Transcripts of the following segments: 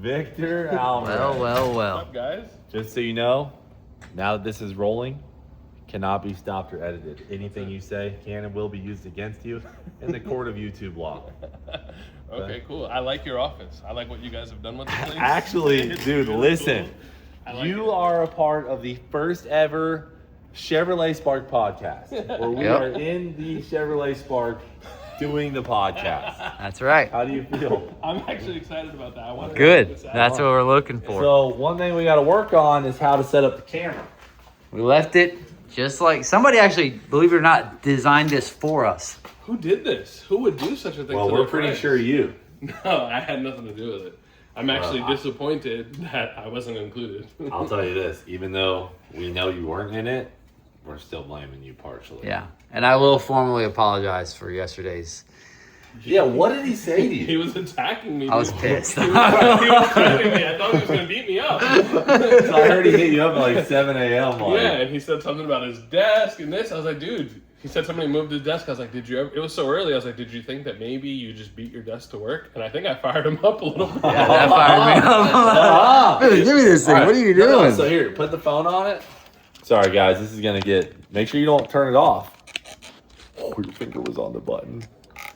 Victor Alvarez. Well. What's up, guys? Just so you know, now that this is rolling, cannot be stopped or edited. Anything you say can and will be used against you in the court of YouTube law. Okay, cool. I like your office. I like what you guys have done with the place. Actually, It's dude, really listen. cool. I like You it. are a part of the first ever Chevrolet Spark podcast, where we Yep. are in the Chevrolet Spark doing the podcast. That's right. How do you feel? I'm actually excited about that. I want to Good. This out. That's what we're looking for. So one thing we got to work on is how to set up the camera. We left it just like somebody actually, believe it or not, designed this for us. Who did this? Who would do such a thing? Well, to we're their pretty friends? sure you. No, I had nothing to do with it. I'm actually Well, disappointed that I wasn't included. I'll tell you this, even though we know you weren't in it, we're still blaming you partially. Yeah. And I will formally apologize for yesterday's. Yeah, what did he say to He you? was attacking me. I was dude. pissed. He was threatening me. I thought he was going to beat me up. So I heard he hit you up at like 7 a.m. Like, Yeah, and he said something about his desk and this. I was like, dude. He said somebody moved his desk. I was like, did you ever? It was so early. I was like, did you think that maybe you just beat your desk to work? And I think I fired him up a little bit. Yeah, that fired me up. Billy, give me this thing. All right. What are you No, doing? so here, put the phone on it. Sorry, guys. This is going to get... Make sure you don't turn it off. Oh, your finger was on the button.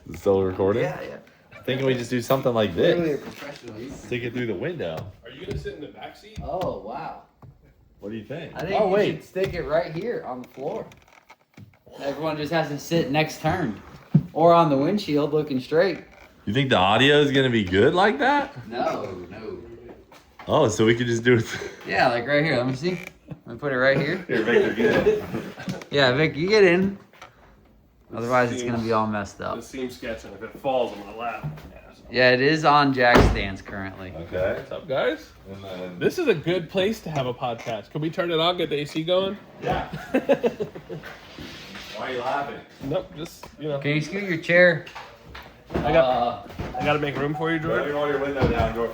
Is it still recording? yeah. Thinking we just do something like Really a this. professional. Stick it through the window. Are you going to sit in the back seat? Oh, wow. What do you think? I think you should stick it right here on the floor. Everyone just has to sit next turned. Or on the windshield looking straight. You think the audio is going to be good like that? No. Oh, so we could just do it... Yeah, like right here. Let me see. Let me put it right here. Here, Victor, get it. Yeah, Vic, you get in. Otherwise, it's going to be all messed up. It seems sketchy. If it falls, I'm going to laugh. Yeah, it is on jack stands currently. Okay. What's up, guys? And then... This is a good place to have a podcast. Can we turn it on, get the AC going? Yeah. Why are you laughing? Nope, just, Can you scoot your chair? I got to make room for you, George. Roll your window down, George.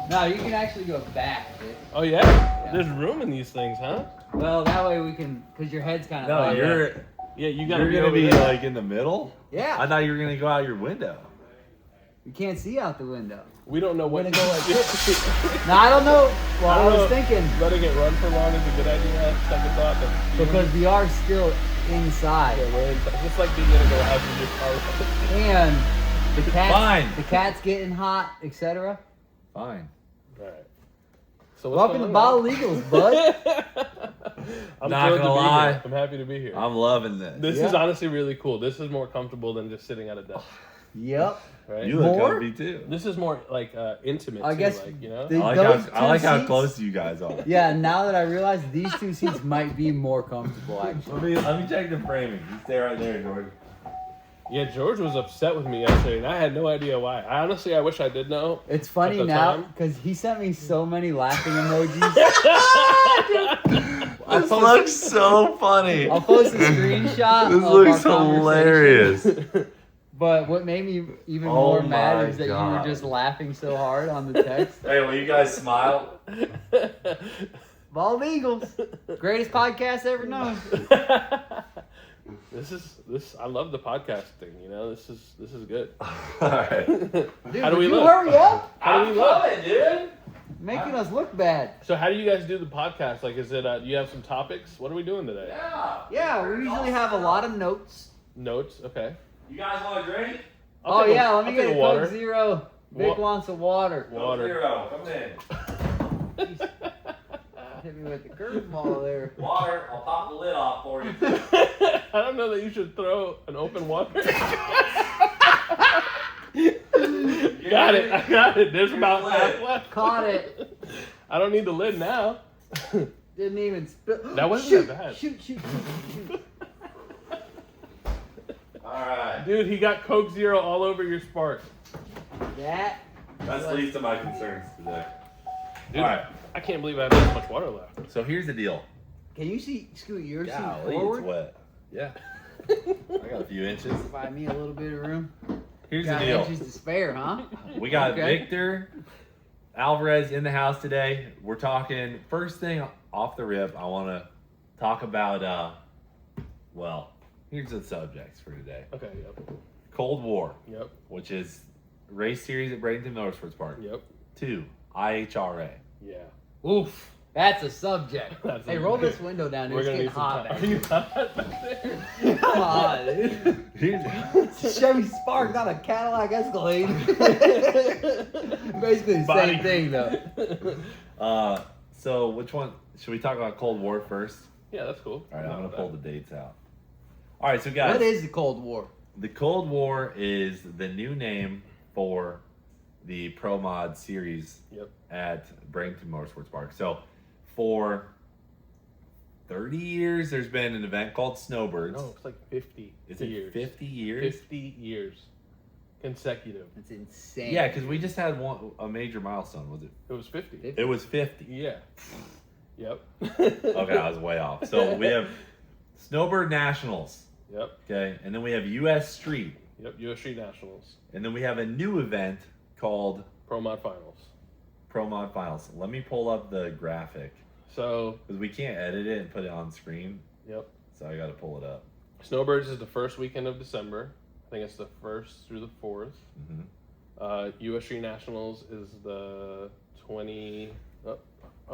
No, you can actually go back, Vic. Oh, yeah? There's room in these things, huh? Well, that way we can, because your head's kind of No, up. Yeah, you got to you're be gonna over be there. like in the middle. Yeah. I thought you were gonna go out your window. You can't see out the window. We don't know what Gonna go like No, I don't know. Well, I was thinking, Letting it run for long is a good idea. Second thought. But because we are still inside. yeah, we're just like being in a garage in your car. And Fine. the cat's getting hot, etc. Fine. All right. So what's Welcome to going Bottle on? Eagles, bud. I'm Not thrilled to gonna be lie. here. I'm happy to be here. I'm loving this. This is honestly really cool. This is more comfortable than just sitting at a desk, Yep. right? You look More? comfy too. This is more like intimate. I too, guess like, the- I those like two how seats- close you guys are. Yeah, now that I realize these two seats might be more comfortable, actually. Let me check the framing. You stay right there, George. Yeah, George was upset with me yesterday, and I had no idea why. I wish I did know. It's funny At the now time? because he sent me so many laughing emojis. This looks so funny. I'll post a screenshot. This of looks our conversation. hilarious. But what made me even Oh more my mad is that you God. were just laughing so hard on the text. Hey, will you guys smile? Bald Eagles, greatest podcast ever known. I love the podcast thing. This is good. All right. Dude, How do would we you look? hurry up? How do we look? dude. Making us look bad. So how do you guys do the podcast? Like, is it do you have some topics? What are we doing today? Yeah, we usually have a lot of notes. Notes. Okay. You guys want a drink? I'll take Let me I'll get take a water. Coke Zero. Vic wants a water. Water. Zero. Come in. Hit me with the curveball there. Water. I'll pop the lid off for you. I don't know that you should throw an open water. Got it. I got it. There's about half left. Caught it. I don't need the lid now. Didn't even spill. That wasn't shoot, that bad. Shoot. All right. Dude, he got Coke Zero all over your spark. That. That's the least of my concerns today. Dude, All right. I can't believe I have this much water left. So here's the deal. Can you scoot your seat Golly, forward? it's wet. Yeah. I got a few inches. Provide me a little bit of room. Here's Got the deal. inches to spare, huh? We got Okay. Victor Alvarez in the house today. We're talking, first thing off the rip, I want to talk about, here's the subjects for today. Okay, yep. Cold War, Yep. which is race series at Bradenton Motorsports Park. Yep. 2, IHRA. Yeah. Oof. That's a subject. That's Hey, a- roll this window down. Dude. We're It's gonna getting need some hot. time. back You got that back there? Come on, dude. It's a Chevy Spark, not a Cadillac Escalade. Basically the Body. same thing, though. So which one? Should we talk about Cold War first? Yeah, that's cool. All right, I'm gonna pull the dates out. All right, so guys, What is the Cold War? the Cold War is the new name for the Pro Mod series Yep. at Bradenton Motorsports Park. So for 30 years, there's been an event called Snowbirds. No, it's like 50 Is years. it 50 years? 50 years. Consecutive. It's insane. Yeah, because we just had a major milestone. Was it? It was 50. It was 50. Yeah. Yep. Okay, I was way off. So we have Snowbird Nationals. Yep. Okay, and then we have U.S. Street, Yep. US Street Nationals. and then we have a new event called Pro Mod Finals. Pro Mod Finals. Let me pull up the graphic So, because we can't edit it and put it on screen, yep. so I got to pull it up. Snowbirds is the first weekend of December. I think it's the 1st through the 4th. Mm-hmm. US Street Nationals is the 20. Oh,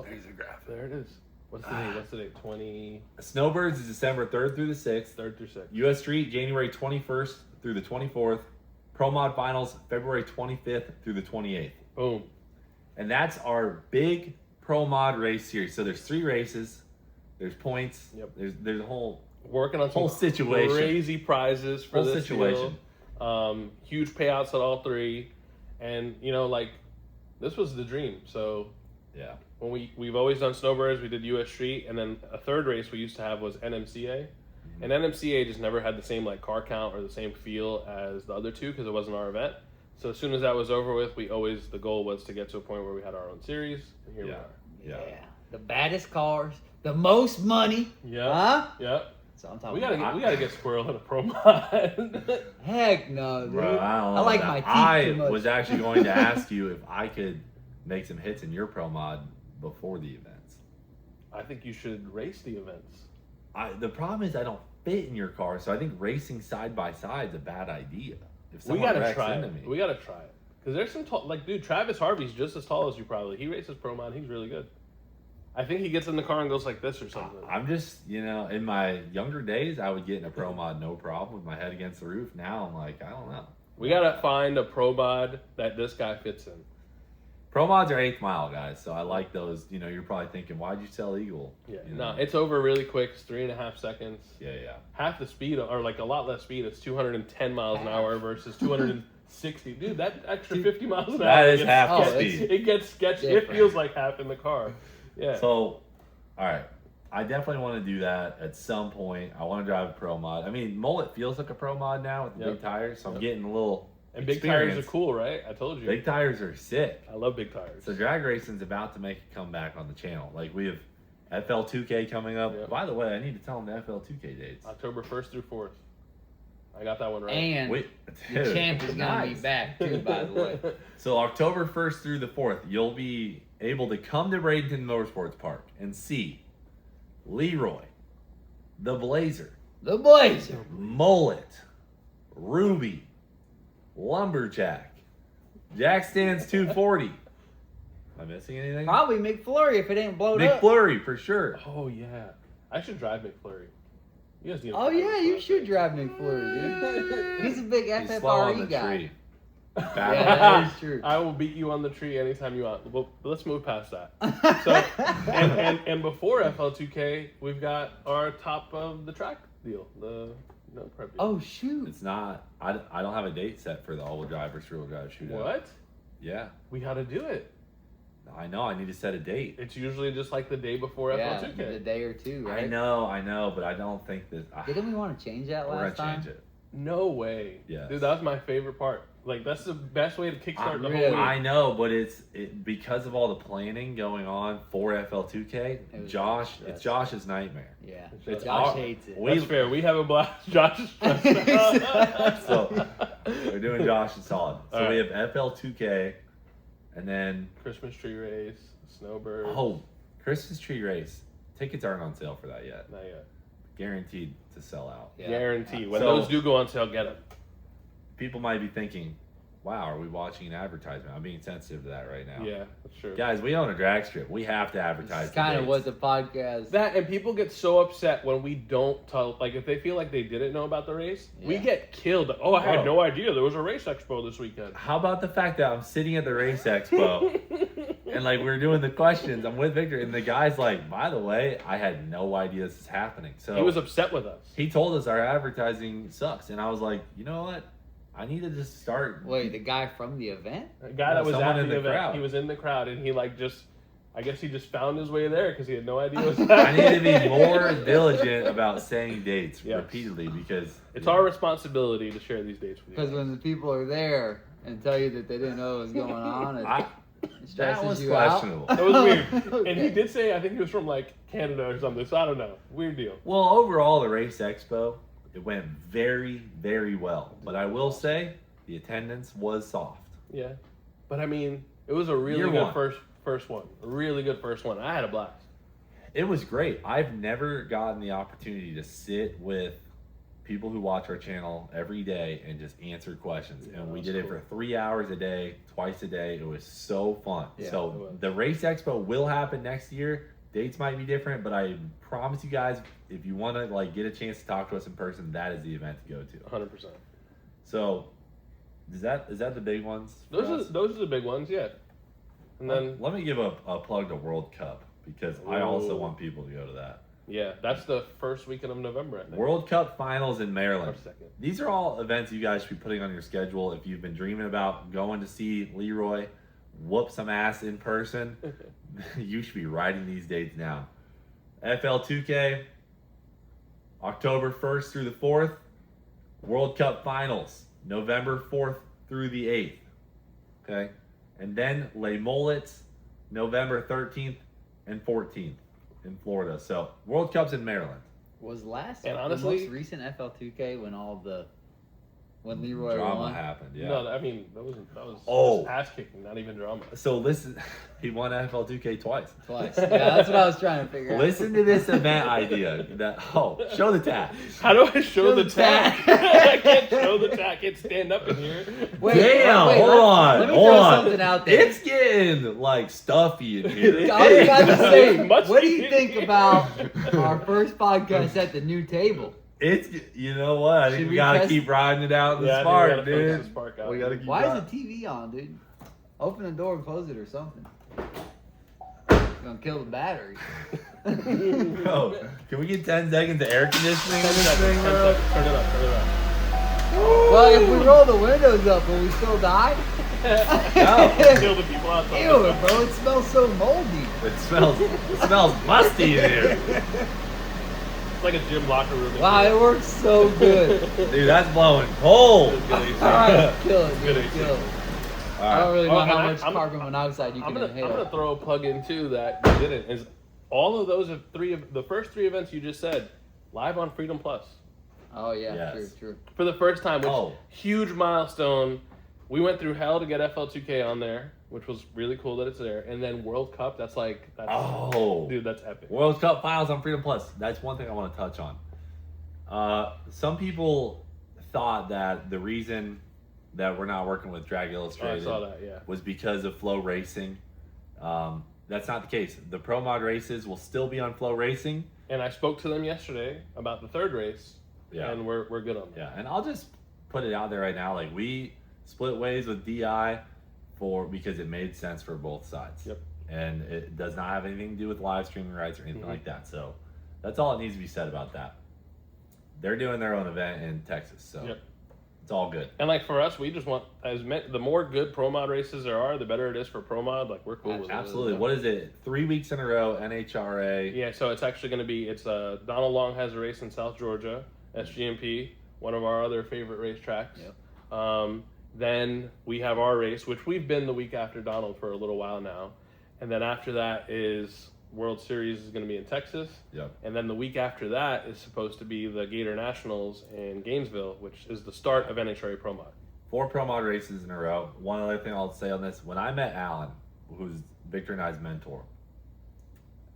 There's a graphic. there it is. What's the date? What's the date? 23rd Snowbirds is December 3rd through the 6th. through 6th. U.S. Street January 21st through the 24th. Pro Mod Finals February 25th through the 28th. Boom. And that's our big Pro Mod race series. So there's 3 races. There's points. Yep. There's a whole Working on some Whole situation. crazy prizes for Whole this situation. deal. Huge payouts at all 3, and like this was the dream. So yeah. when we've always done Snowbirds, we did US Street, and then a third race we used to have was NMCA, and NMCA just never had the same like car count or the same feel as the other 2 because it wasn't our event. So as soon as that was over with, the goal was to get to a point where we had our own series, and here we are. Yeah. The baddest cars, the most money. Yeah. Huh? Yep. So I'm talking We gotta about. get Squirrel in a pro mod. Heck no, dude. Bro, I don't know. I like about my that. teeth too much. I was actually going to ask you if I could make some hits in your Pro Mod before the events. I think you should race the events. The problem is I don't fit in your car, so I think racing side by side is a bad idea. If We someone gotta wrecks try into it. me, We gotta try it. Because there's some tall, dude, Travis Harvey's just as tall as you probably. He races pro mod. He's really good. I think he gets in the car and goes like this or something. I'm just, in my younger days, I would get in a Pro Mod no problem with my head against the roof. Now I'm like, I don't know. We gotta find a pro mod that this guy fits in. Pro Mods are 8th mile, guys, so I like those. You're probably thinking, why'd you sell Eagle? Yeah, You know? no, it's over really quick. It's 3.5 seconds. Yeah. Half the speed, or like a lot less speed. It's 210 miles an hour versus 260. Dude, that extra 50 miles an hour. That is gets- half oh, the it's- speed. It gets sketchy. It Different. feels like half in the car. Yeah. So, all right. I definitely want to do that at some point. I want to drive a Pro Mod. I mean, Mullet feels like a Pro Mod now with the Yep. big tires, so I'm Yep. getting a little and big tires are experience. cool, right? I told you. Big tires are sick. I love big tires. So drag racing's about to make a comeback on the channel. Like we have FL2K coming up. Yep. By the way, I need to tell them the FL2K dates. October 1st through 4th. I got that one right. And Wait, the dude, champ is gonna be nice. back too, by the way. So October 1st through the 4th, you'll be able to come to Bradenton Motorsports Park and see Leroy, the Blazer, The Blazer. Mullet, Ruby, Lumberjack, Jack Stands 240. Am I missing anything? Probably McFlurry if it ain't blowed up. McFlurry for sure. Oh yeah, I should drive McFlurry. You guys need. to Oh drive yeah, you McFlurry. should drive McFlurry, dude. He's a big He's slow on FFRE the guy. tree. Yeah, Battle. that is true. I will beat you on the tree anytime you want. Well, let's move past that. So, and before FL2K, we've got our top of the track deal, the prep deal. Oh shoot. It's not. I don't have a date set for the all-wheel drive versus rear-wheel drive shootout. What? Yeah, We got to do it. I know. I need to set a date. It's usually just like the day before Yeah, FL2K. the day or two, right? I know, but I don't think that. Didn't we want to change that we're last gonna time? change it. No way. Yes. Dude, that was my favorite part. Like, that's the best way to kickstart the whole really- week. I know, but it's because of all the planning going on for FL2K. It was Josh, stressful. it's Josh's nightmare. Yeah. It's Josh our- hates it. That's fair. We have a blast. Josh is stressed out. So we're doing Josh and solid. So All we right. have FL2K, and then Christmas tree race, snowbird. Christmas tree race. Tickets aren't on sale for that yet. Not yet. Guaranteed to sell out. Yeah. Guarantee. When So- those do go on sale, get them. People might be thinking, wow, are we watching an advertisement? I'm being sensitive to that right now. Yeah, that's true. Guys, we own a drag strip. We have to advertise. It's kind of the what dates. the podcast. That and people get so upset when we don't tell. Like if they feel like they didn't know about the race, we Yeah. get killed. Oh, I had Bro. no idea there was a race expo this weekend. How about the fact that I'm sitting at the race expo and like we're doing the questions? I'm with Victor, and the guy's like, "By the way, I had no idea this is happening." So He was upset with us. he told us our advertising sucks, and I was like, you know what? I need to just start. Wait, the guy from the event? A guy that was someone at in the the event, crowd. he was in the crowd, and he like just, I guess he just found his way there because he had no idea what was I happening. need to be more diligent about saying dates Yes. repeatedly because It's our responsibility to share these dates with you. Because when the people are there and tell you that they didn't know what was going on, I, it that stresses was you questionable. out. That was weird. Okay. And he did say, I think he was from like Canada or something, so I don't know. Weird deal. Well, overall, the race expo, it went very, very well. But I will say, the attendance was soft. Yeah. But I mean, it was a really Year good one. first one. A really good first one. I had a blast. It was great. I've never gotten the opportunity to sit with people who watch our channel every day and just answer questions. Yeah, And we that's did it cool. for 3 hours a day, twice a day. It was so fun. Yeah, it So was. the race expo will happen next year. Dates might be different, but I promise you guys, if you want to like get a chance to talk to us in person, that is the event to go to. 100%. So is that the big ones? for us? Those are the big ones, yeah. And then, Let me give a plug to World Cup because I also Ooh. want people to go to that. yeah, that's the first weekend of November, I think. World Cup finals in Or Maryland. second. These are all events you guys should be putting on your schedule if you've been dreaming about going to see Leroy whoop some ass in person. You should be writing these dates now. FL2K, October 1st through the 4th. World Cup finals, November 4th through the 8th. Okay? And then Les Mullets, November 13th and 14th in Florida. So, World Cup's in Maryland. Was last And the honestly- most recent FL2K when Leroy Drama won? happened, yeah. No, I mean, that was Oh. just ass kicking, not even drama. So, listen, he won FL2K twice. Twice. Yeah, that's what I was trying to figure out. Listen to this event idea. Show the tag. How do I show the the tag? tag. I can't show the tag. I can't stand up in here. Wait, Damn, wait, hold let- on, let me hold throw on. something out there. It's getting like stuffy in here. I was about to say, Must what do be you in think here. about our first podcast at the new table? It's you know what? I think Should we we gotta test- keep riding it out in the Yeah, I think we spark, gotta finish dude. this spark out. We gotta keep Why is riding. the TV on, dude? Open the door and close it or something. Gonna kill the battery. Bro, can we get 10 seconds of air conditioning in 10 this seconds, thing, 10 bro? seconds. Turn it up, turn it up. Well, if we roll the windows up, will we still die? Kill the people outside. Ew, bro, it smells so moldy. It smells musty in here. It's like a gym locker room. Wow, it works so good. Dude, that's blowing cold. It's good AC. Alright, kill it, Good dude, AC. kill it. All I don't right. really know Oh, how and much I'm- carbon monoxide you I'm can gonna inhale. throw a plug in too that you didn't. Is all of those the first three events you just said live on Freedom Plus Oh yeah, Yes. true. for the first time, which Oh. huge milestone. We went through hell to get FL2K on there, which was really cool that it's there. And then World Cup, that's Oh. dude, that's epic. World Cup finals on Freedom Plus. That's one thing I want to touch on. Some people thought that the reason that we're not working with Drag Oh, I Illustrated saw that, yeah. was because of Flow Racing. That's not the case. The Pro Mod races will still be on Flow Racing. And I spoke to them yesterday about the third race, Yeah. and we're good on that. Yeah, and I'll just put it out there right now. Like, we split ways with DI because it made sense for both sides. Yep. And it does not have anything to do with live streaming rights or anything Mhm. like that. So that's all it needs to be said about that. They're doing their own event in Texas, so Yep. it's all good. And like for us, we just want the more good pro mod races there are, the better it is for pro mod. Like we're cool with it. Absolutely. What is it? 3 weeks in a row, NHRA. Yeah, so it's actually going to be Donald Long has a race in South Georgia, SGMP, one of our other favorite racetracks. Yep. Then we have our race, which we've been the week after Donald for a little while now, and then after that is World Series is going to be in Texas. Yep. And then the week after that is supposed to be the Gator Nationals in Gainesville, which is the start of NHRA Pro Mod. 4 Pro Mod races in a row. One other thing I'll say on this: when I met Alan, who's Victor and I's mentor,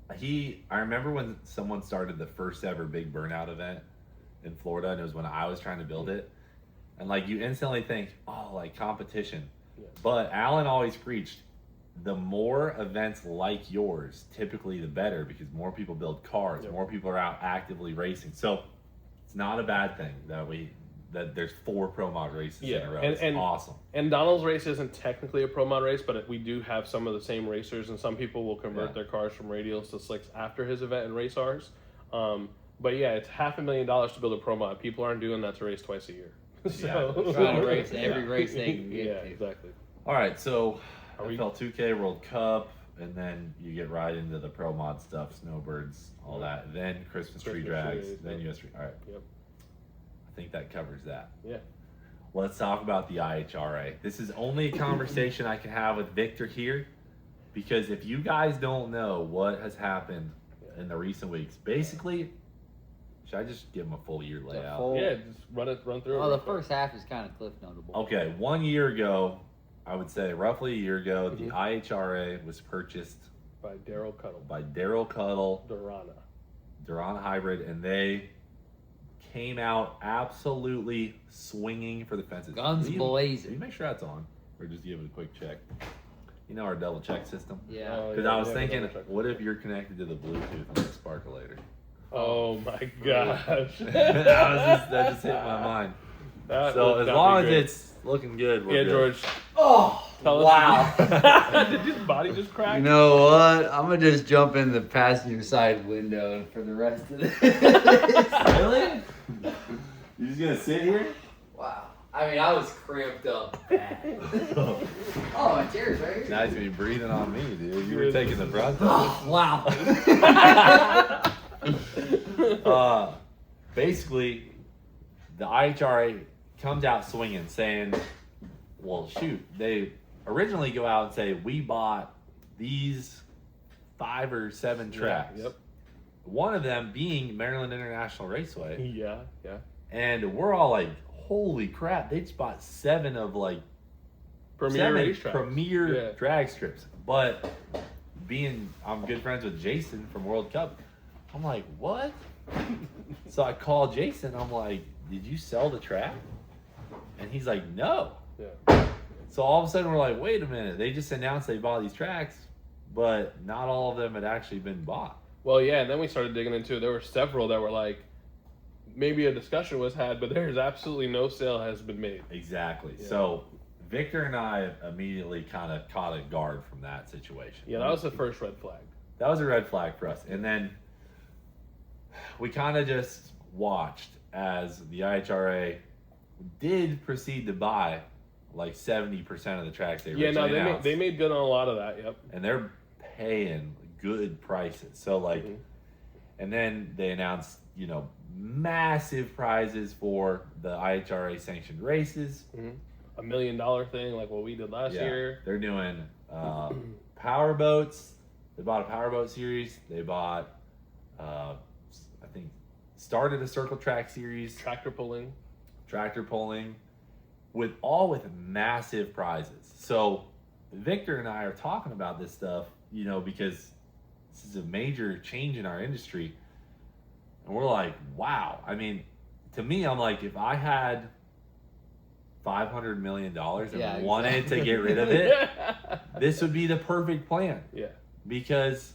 I remember when someone started the first ever big burnout event in Florida, and it was when I was trying to build it. And like you instantly think, oh, like competition. Yeah. But Alan always preached, the more events like yours, typically the better, because more people build cars, Yep. more people are out actively racing. So it's not a bad thing that there's 4 pro mod races in a row. It's awesome. And Donald's race isn't technically a pro mod race, but we do have some of the same racers, and some people will convert their cars from radials to slicks after his event and race ours. But yeah, it's $500,000 to build a pro mod. People aren't doing that to race twice a year. So Trying to race every race they can get to. Exactly. All right, so we- FL 2K World Cup, and then you get right into the pro mod stuff, snowbirds, all that. Then Christmas tree drags, trees, then yep. US tree. All right. Yep. I think that covers that. Yeah. Let's talk about the IHRA. This is only a conversation I can have with Victor here, because if you guys don't know what has happened in the recent weeks, basically, should I just give them a full year layout? Yeah, just run through it. Well, the first half is kind of cliff notable. Okay, 1 year ago, I would say roughly a year ago, the IHRA was purchased by Daryl Cuddle. by Daryl Cuddle, Durana Hybrid, and they came out absolutely swinging for the fences. Guns Will you blazing. make sure that's on, or just give it a quick check? You know our double check system? Yeah. Because I was thinking, what if you're connected to the Bluetooth on the Sparkulator? Oh my gosh. that just hit my mind. So as long as it's looking good, we're yeah, good. George. Oh, Tell wow. us. Did his body just crack? You know what? I'm going to just jump in the passenger side window for the rest of this. Really? You just gonna sit here? Wow. I mean, I was cramped up bad. Oh, my chair's right here. Nice to be breathing on me, dude. You were taking the brunt of Oh, wow. it. Basically, the IHRA comes out swinging, saying, well, shoot, they originally go out and say, we bought these 5 or 7 tracks. Yep. One of them being Maryland International Raceway. Yeah. And we're all like, holy crap, they just bought 7 of like Premier racetracks. premier drag strips. But I'm good friends with Jason from World Cup, I'm like, what? So I call Jason, I'm like, did you sell the track? And he's like, no. Yeah. So all of a sudden we're like, wait a minute, they just announced they bought these tracks, but not all of them had actually been bought. Well, yeah, and then we started digging into it. There were several that were like, maybe a discussion was had, but there's absolutely no sale has been made. Exactly. Yeah. So Victor and I immediately kind of caught a guard from that situation. Yeah, that was the first red flag. That was a red flag for us. And then we kind of just watched as the IHRA did proceed to buy like 70% of the tracks they originally announced. they made good on a lot of that, yep. And they're paying good prices. So like, and then they announced, massive prizes for the IHRA sanctioned races. $1 million thing like what we did last year. They're doing power boats. They bought a powerboat series. They bought, I think, started a circle track series. Tractor pulling, with massive prizes. So Victor and I are talking about this stuff, because this is a major change in our industry. And we're like, wow. I mean, to me, I'm like, if I had $500 million and wanted to get rid of it, this would be the perfect plan. Yeah. Because,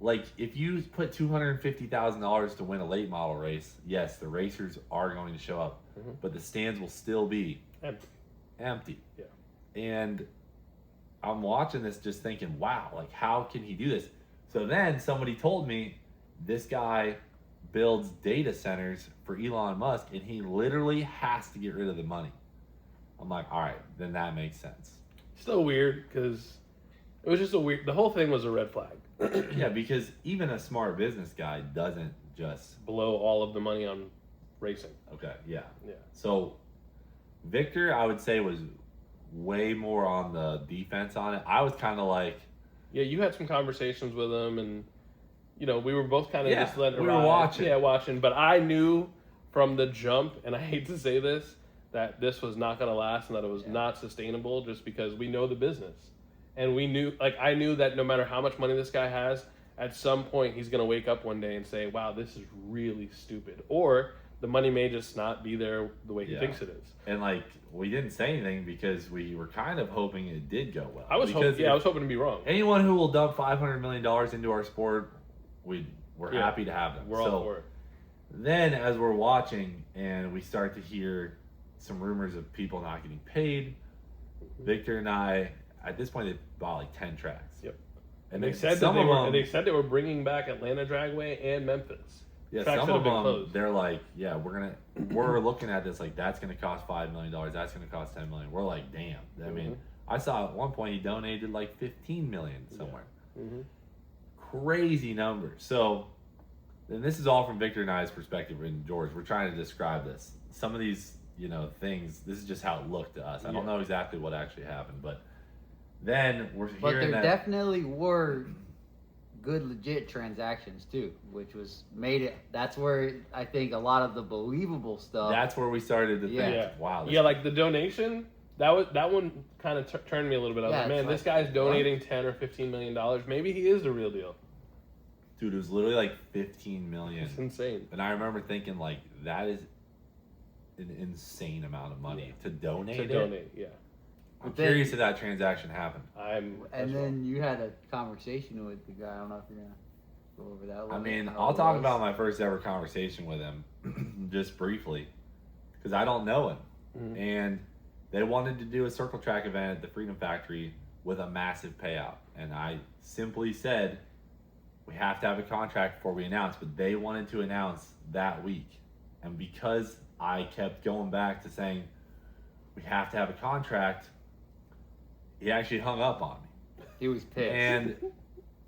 like, if you put $250,000 to win a late model race, yes, the racers are going to show up, but the stands will still be empty. Yeah. And I'm watching this just thinking, wow, like, how can he do this? So then somebody told me this guy builds data centers for Elon Musk, and he literally has to get rid of the money. I'm like, all right, then that makes sense. Still weird because it was just the whole thing was a red flag. Yeah, because even a smart business guy doesn't just blow all of the money on racing. Okay, yeah. Yeah. So Victor, I would say, was way more on the defense on it. I was kind of like, yeah, you had some conversations with him, and we were both kind of just letting it we ride. were watching. Yeah, watching. But I knew from the jump, and I hate to say this, that this was not going to last and that it was not sustainable, just because we know the business. And we knew, I knew that no matter how much money this guy has, at some point he's going to wake up one day and say, wow, this is really stupid. Or the money may just not be there the way he Yeah. thinks it is. And like we didn't say anything because we were kind of hoping it did go well. I was Because hoping to be wrong. anyone who will dump $500 million into our sport, we're happy to have them. We're all for it. Then, as we're watching and we start to hear some rumors of people not getting paid, Victor and I, at this point, they bought like 10 tracks. Yep. And They said they were bringing back Atlanta Dragway and Memphis. Yeah, Tracks some that of have been them, closed. they're like, yeah, we're looking at this like that's gonna cost $5 million, that's gonna cost $10 million. We're like, damn. I mean, I saw at one point he donated like $15 million somewhere. Yeah. Mm-hmm. Crazy numbers. So, and this is all from Victor and I's perspective. And George, we're trying to describe this. Some of these, things. This is just how it looked to us. I don't know exactly what actually happened, but then we're hearing But there that definitely were good legit transactions too, which was made it. That's where I think a lot of the believable stuff. that's where we started to think, Yeah. wow. Yeah, like the donation. That one kind of turned me a little bit. I was Yeah, like, man, it's this like, guy's donating $10 or $15 million. Maybe he is the real deal. Dude, it was literally like 15 million. It's insane. And I remember thinking like that is an insane amount of money to donate. Yeah. I'm But then- curious if that transaction happened. And then you had a conversation with the guy. I don't know if you're gonna go over that. a little I mean, bit, how I'll it talk was. about my first ever conversation with him just briefly because I don't know him. Mhm. And they wanted to do a circle track event at the Freedom Factory with a massive payout. And I simply said, we have to have a contract before we announce, but they wanted to announce that week. And because I kept going back to saying, we have to have a contract, he actually hung up on me. He was pissed. And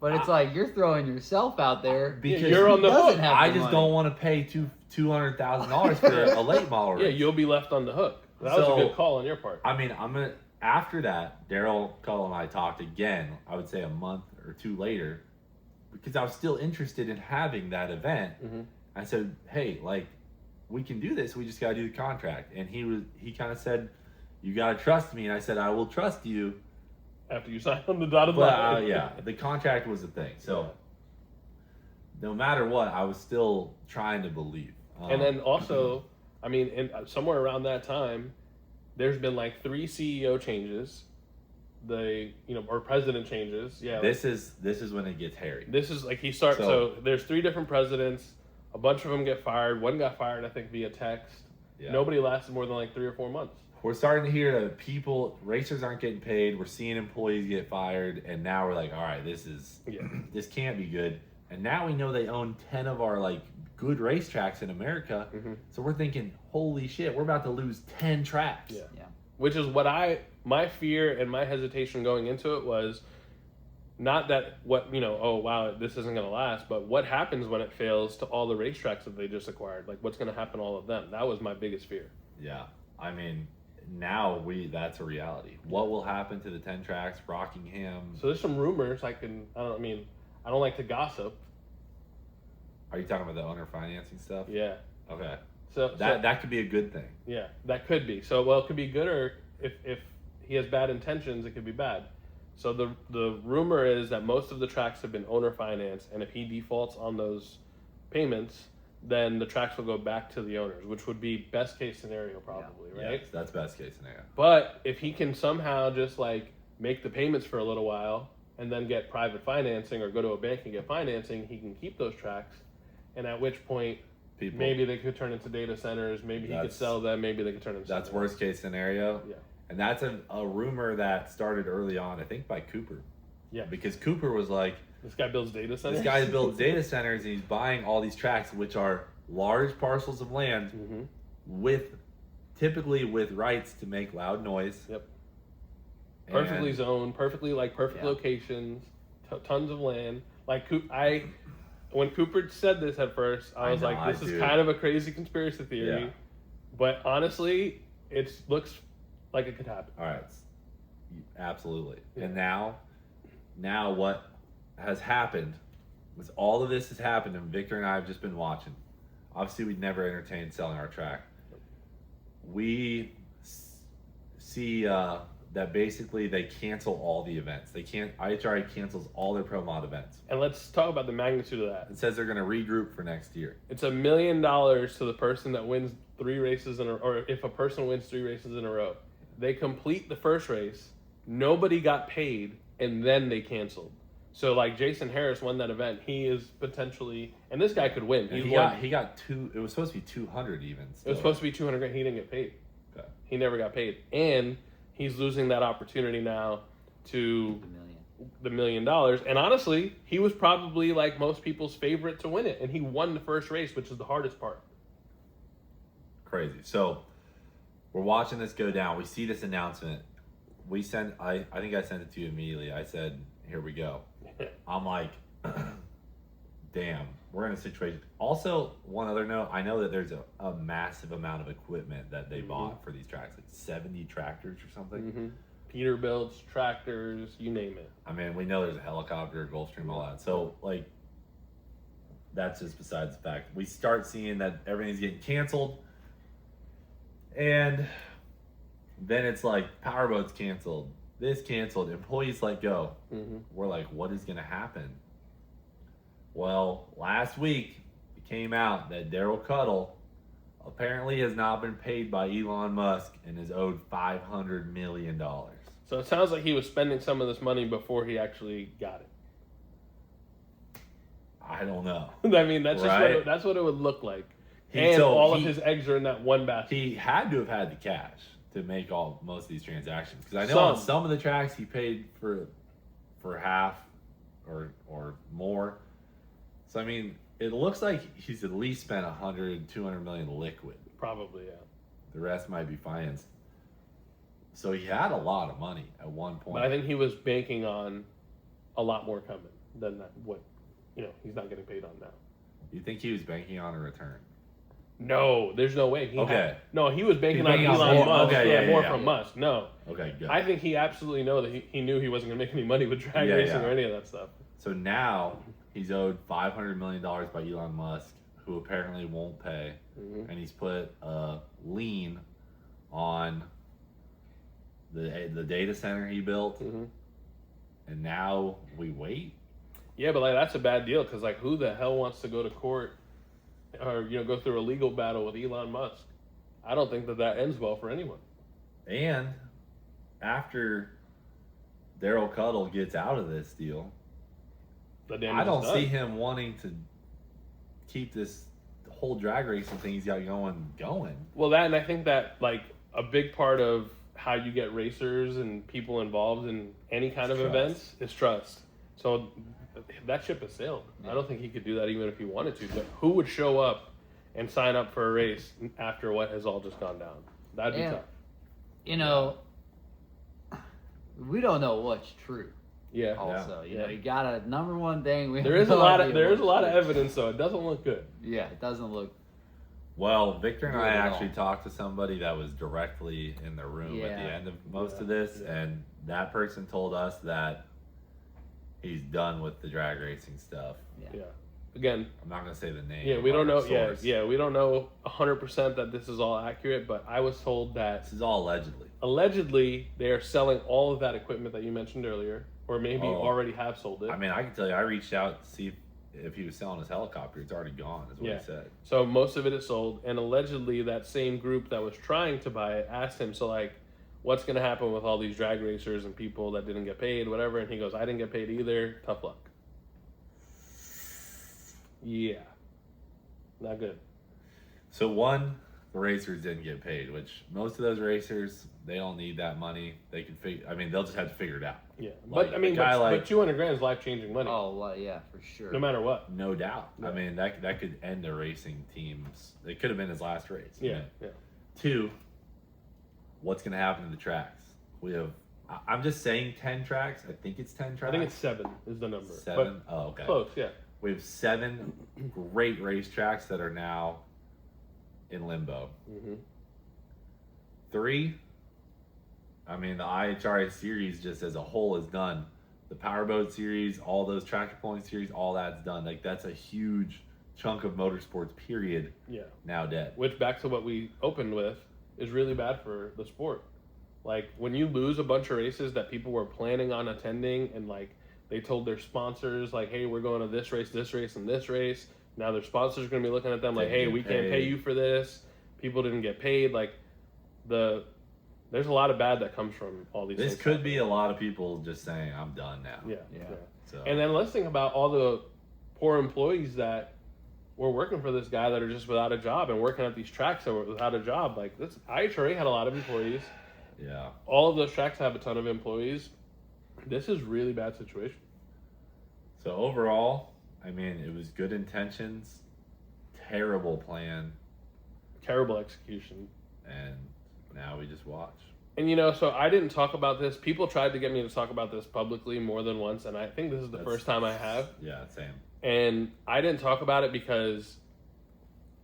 but it's like you're throwing yourself out there. because you're on the doesn't hook. have I the just money. don't want to pay $200,000 for a late model Yeah, race. you'll be left on the hook. That was So- a good call on your part. I mean, after that, Daryl Cull and I talked again, I would say a month or two later, because I was still interested in having that event. Mhm. I said, hey, like, we can do this. We just got to do the contract. And he kind of said, you got to trust me. And I said, I will trust you. After you sign on the dotted But line. yeah, the contract was the thing. So no matter what, I was still trying to believe. And then also, I mean, somewhere around that time, there's been like 3 CEO changes, or president changes. Yeah, this is when it gets hairy. this is like he starts. So there's 3 different presidents. A bunch of them get fired. One got fired, I think, via text. Yeah. Nobody lasted more than like 3 or 4 months. We're starting to hear that racers aren't getting paid. We're seeing employees get fired, and now we're like, all right, this can't be good. And now we know they own 10 of our like good racetracks in America. Mhm. So we're thinking, holy shit, we're about to lose 10 tracks. Yeah. Yeah. Which is what my fear and my hesitation going into it was not that oh wow, this isn't going to last, but what happens when it fails to all the racetracks that they just acquired? Like what's going to happen to all of them? That was my biggest fear. Yeah. I mean, now that's a reality. What will happen to the 10 tracks, Rockingham? So there's some rumors I don't like to gossip. Are you talking about the owner financing stuff? Yeah. Okay. So That could be a good thing. yeah, that could be. So well, it could be good, or if he has bad intentions, it could be bad. So the rumor is that most of the tracks have been owner financed, and if he defaults on those payments, then the tracks will go back to the owners, which would be best case scenario probably, right? Yes, that's best case scenario. But if he can somehow just like make the payments for a little while and then get private financing or go to a bank and get financing, he can keep those tracks. And at which point, maybe they could turn into data centers. Maybe he could sell them. Maybe they could turn into That's something worst case scenario. Yeah. And that's a rumor that started early on, I think by Cooper. Yeah. Because Cooper was like, This guy builds data centers. this guy builds data centers and he's buying all these tracks, which are large parcels of land Mhm. typically with rights to make loud noise. Yep. And- Perfectly zoned, perfect Yeah. locations, tons of land. Like when Cooper said this at first, I was like, "This is kind of a crazy conspiracy theory," Yeah. but honestly, it looks like it could happen. All right. Absolutely. Yeah. And now what has happened was all of this has happened and Victor and I have just been watching. Obviously, we'd never entertained selling our track. We see that basically they cancel all the events. IHRA cancels all their pro mod events. And let's talk about the magnitude of that. It says they're going to regroup for next year. It's $1 million to the person that wins 3 races or if a person wins 3 races in a row. They complete the first race, nobody got paid, and then they canceled. So like Jason Harris won that event. He is potentially, and this guy could win. He got two. It was supposed to be 200 even. It was supposed to be 200 grand. He didn't get paid. Okay. He never got paid, and he's losing that opportunity now to the $1 million. And honestly, he was probably like most people's favorite to win it, and he won the first race, which is the hardest part. Crazy. So we're watching this go down. We see this announcement. I think I sent it to you immediately. I said, "Here we go." I'm like, damn, we're in a situation. Also, one other note, I know that there's a massive amount of equipment that they bought for these tracks, like 70 tractors or something. Peterbilts, tractors, you name it. I mean, we know there's a helicopter, Gulfstream, all that. So, like, that's just besides the fact. We start seeing that everything's getting canceled. And then it's like, powerboats canceled. This canceled, employees let go. We're like, what is going to happen? Well, last week it came out that Daryl Cuddle apparently has not been paid by Elon Musk and is owed $500 million. So it sounds like he was spending some of this money before he actually got it. I don't know. I mean, that's right? just that's what it would look like. Of his eggs are in that one basket. He had to have had the cash to make most of these transactions, because I know on some of the tracks he paid for half or more. So I mean, it looks like he's at least spent 200 million liquid. Probably, yeah. The rest might be financed. So he had a lot of money at one point. But I think he was banking on a lot more coming than that. What he's not getting paid on now. You think he was banking on a return? No, there's no way. He was banking on more, Elon Musk. Okay, more from Musk. No. Okay, good. I think he absolutely he knew he wasn't going to make any money with drag racing or any of that stuff. So now he's owed $500 million by Elon Musk, who apparently won't pay, and he's put a lien on the data center he built, and now we wait. Yeah, but like that's a bad deal, because like who the hell wants to go to court or go through a legal battle with Elon Musk? I don't think that ends well for anyone. And after Daryl Cuddle gets out of this deal, I don't see him wanting to keep this whole drag racing thing he's got going. Well, that, and I think that like a big part of how you get racers and people involved in any kind of events is trust. So that ship has sailed. I don't think he could do that even if he wanted to. But who would show up and sign up for a race after what has all just gone down? That'd be tough. We don't know what's true. Yeah. Also, you got a number one thing. There is a lot of evidence, though. It doesn't look good. Yeah, it doesn't look. Well, Victor and I actually talked to somebody that was directly in the room at the end of most of this, and that person told us that he's done with the drag racing stuff. Yeah. Again, I'm not gonna say the name. Yeah, we don't know. Yeah, we don't know 100% that this is all accurate, but I was told that this is all allegedly. Allegedly, they are selling all of that equipment that you mentioned earlier, or maybe already have sold it. I mean, I can tell you, I reached out to see if he was selling his helicopter. It's already gone, is what he said. So most of it is sold, and allegedly that same group that was trying to buy it asked him, so like, what's going to happen with all these drag racers and people that didn't get paid, whatever? And he goes, I didn't get paid either. Tough luck. Yeah. Not good. So the racers didn't get paid, which most of those racers, they don't need that money. They can they'll just have to figure it out. Yeah. But I mean, but 200 grand is life-changing money. Oh, well, yeah, for sure. No matter what. No doubt. Yeah. I mean, that could end a racing team's. It could have been his last race. Yeah. Yeah. 2, what's going to happen to the tracks? We have, I'm just saying 10 tracks. I think it's 10 tracks. I think it's 7 is the number. 7? Oh, okay. Close, yeah. We have 7 great racetracks that are now in limbo. 3, I mean, the IHRA series just as a whole is done. The Powerboat series, all those tractor pulling series, all that's done. Like, that's a huge chunk of motorsports, period, now dead. Which, back to what we opened with, is really bad for the sport. Like when you lose a bunch of races that people were planning on attending, and like they told their sponsors, like, hey, we're going to this race, and this race. Now their sponsors are going to be looking at them like, hey, we can't pay you for this. People didn't get paid. Like there's a lot of bad that comes from all these things. This could be a lot of people just saying, I'm done now. Yeah. So. And then let's think about all the poor employees that were working for this guy that are just without a job and working at these tracks that were without a job. Like this, IHRA had a lot of employees. Yeah. All of those tracks have a ton of employees. This is really bad situation. So overall, I mean, it was good intentions, terrible plan, Terrible execution. and now we just watch. And so I didn't talk about this. People tried to get me to talk about this publicly more than once, and I think this is the first time I have. Yeah, same. And I didn't talk about it because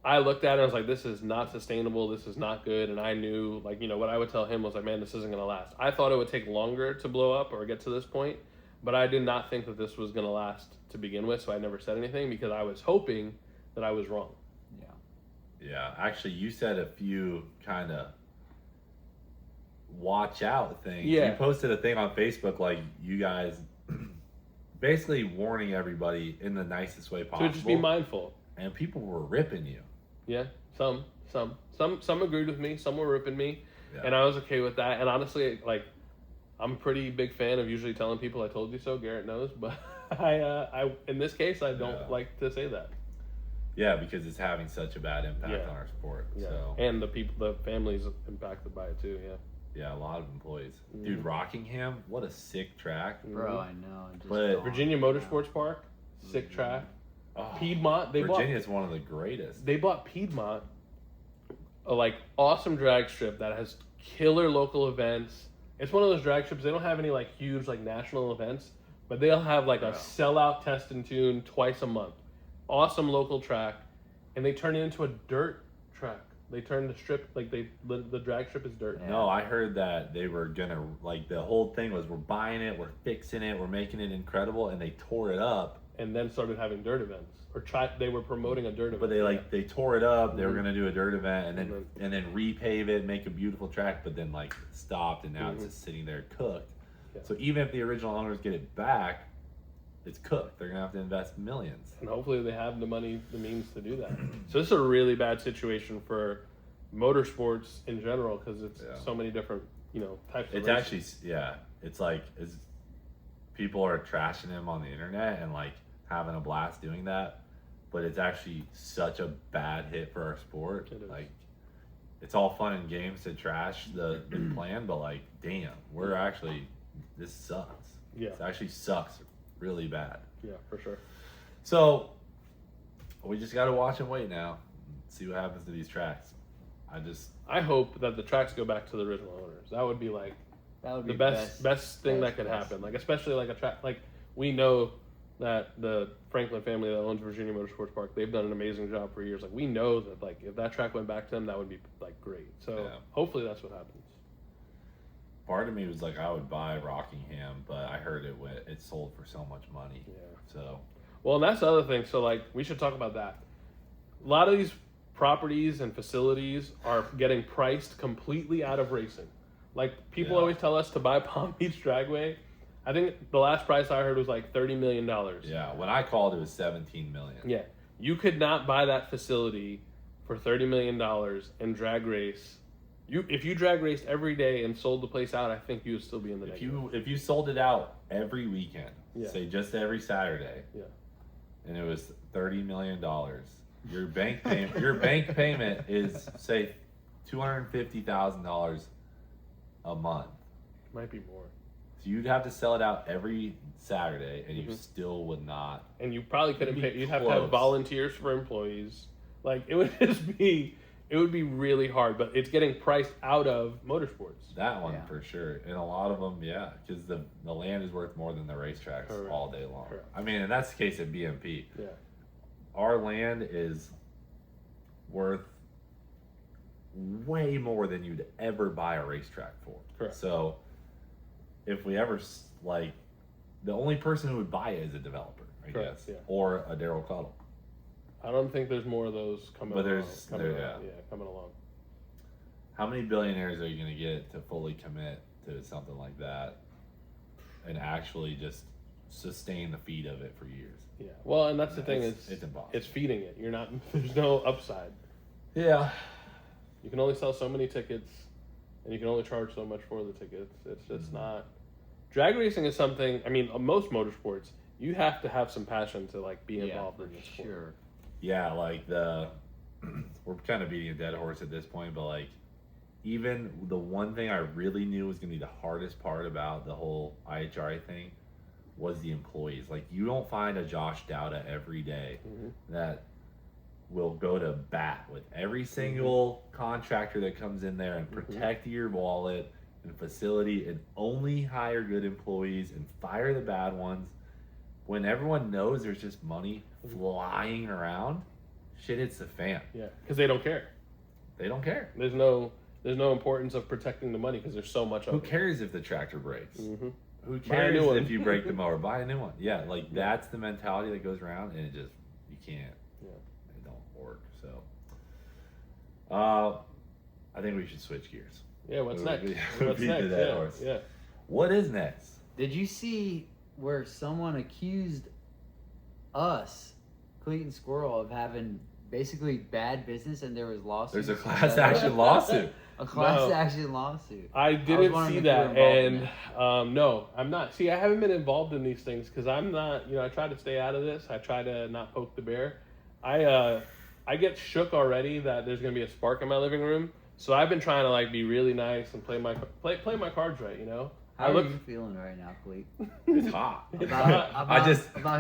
I looked at it and I was like, this is not sustainable. This is not good. And I knew, like, what I would tell him was like, man, this isn't going to last. I thought it would take longer to blow up or get to this point, but I did not think that this was going to last to begin with. So I never said anything because I was hoping that I was wrong. Yeah, actually, you said a few kind of watch out things. Yeah. You posted a thing on Facebook, like you guys basically warning everybody in the nicest way possible. So just be mindful. And people were ripping you. Yeah, some agreed with me. Some were ripping me, Yeah. and I was okay with that. And honestly, like, I'm a pretty big fan of usually telling people I told you so. Garrett knows, but I in this case, I don't like to say that. Yeah, because it's having such a bad impact on our sport. Yeah, So. and the families impacted by it too. Yeah. Yeah, a lot of employees. Dude, Rockingham, what a sick track. Bro, I know. But Virginia Motorsports Park, sick track. Oh, Piedmont, Virginia's one of the greatest. They bought Piedmont, a like awesome drag strip that has killer local events. It's one of those drag strips. They don't have any like huge like national events, but they'll have like a sellout test and tune twice a month. Awesome local track, and they turn it into a dirt track. They turned the strip like the drag strip is dirt. No, I heard that they were gonna like the whole thing was we're buying it, we're fixing it, we're making it incredible, and they tore it up. And then started having dirt events, or they were promoting a dirt event. But they tore it up. They were gonna do a dirt event and then repave it, make a beautiful track, but then like stopped, and now it's just sitting there cooked. Yeah. So even if the original owners get it back, it's cooked. They're gonna have to invest millions. And hopefully they have the money, the means to do that. So this is a really bad situation for motorsports in general because it's so many different types of It's races. actually it's like people are trashing him on the internet and like having a blast doing that, but it's actually such a bad hit for our sport. Like it's all fun and games to trash the plan, but like damn, this sucks. Yeah, it actually sucks really bad. Yeah, for sure. So we just got to watch and wait now, see what happens to these tracks. I hope that the tracks go back to the original owners. That would be like the best thing that could happen. Like especially like a track like we know that the Franklin family that owns Virginia Motorsports Park, they've done an amazing job for years. Like we know that like if that track went back to them, that would be like great. So hopefully that's what happens. Part of me was like I would buy Rockingham, but I heard it sold for so much money. Yeah. So well, and that's the other thing. So like we should talk about that. A lot of these properties and facilities are getting priced completely out of racing. Like people always tell us to buy Palm Beach Dragway. I think the last price I heard was like $30 million. Yeah, when I called it was $17 million. Yeah, you could not buy that facility for $30 million and drag race. If you drag raced every day and sold the place out, I think you would still be in the negative. If you sold it out every weekend, say just every Saturday, and it was $30 million, your bank payment is say $250,000 a month. Might be more. So you'd have to sell it out every Saturday, and you still would not. And you probably couldn't pay. You'd have to have volunteers for employees. Like it would be really hard. But it's getting priced out of motorsports. That one for sure, and a lot of them, because the land is worth more than the racetracks all day long. Correct. I mean, and that's the case at BMP. Yeah, our land is worth way more than you'd ever buy a racetrack for. Correct. So if we ever the only person who would buy it is a developer, I guess, or a Daryl Cuddle. I don't think there's more of those coming. But coming along. How many billionaires are you going to get to fully commit to something like that and actually just sustain the feed of it for years? Yeah. Well, and that's the thing It's impossible. it's feeding it. You're not. There's no upside. Yeah. You can only sell so many tickets, and you can only charge so much for the tickets. It's just not. Drag racing is something. I mean, most motorsports, you have to have some passion to like be involved in the sport. Sure. Yeah, like we're kind of beating a dead horse at this point, but like even the one thing I really knew was going to be the hardest part about the whole IHRA thing was the employees. Like you don't find a Josh Dowda every day that will go to bat with every single contractor that comes in there and protect your wallet and facility and only hire good employees and fire the bad ones. When everyone knows there's just money flying around, shit hits the fan. Yeah, because they don't care. They don't care. There's no importance of protecting the money because there's so much of Who it. cares if the tractor breaks? Who Buy a new cares one. if you break the mower? Buy a new one. Yeah, like that's the mentality that goes around, and you can't. Yeah. It don't work. So, I think we should switch gears. Yeah, what's We- next? we- What's we beat next? the dead Yeah, horse. yeah. What is next? Did you see where someone accused us, Cleat and Squirrel, of having basically bad business, and there was lawsuits? There's a class action lawsuit. A class No. action lawsuit. I didn't wondering see if you were that, involved in and no, I'm not. See, I haven't been involved in these things because I'm not. I try to stay out of this. I try to not poke the bear. I get shook already that there's gonna be a spark in my living room. So I've been trying to like be really nice and play my cards right. How are you feeling right now, Cleat? It's hot. About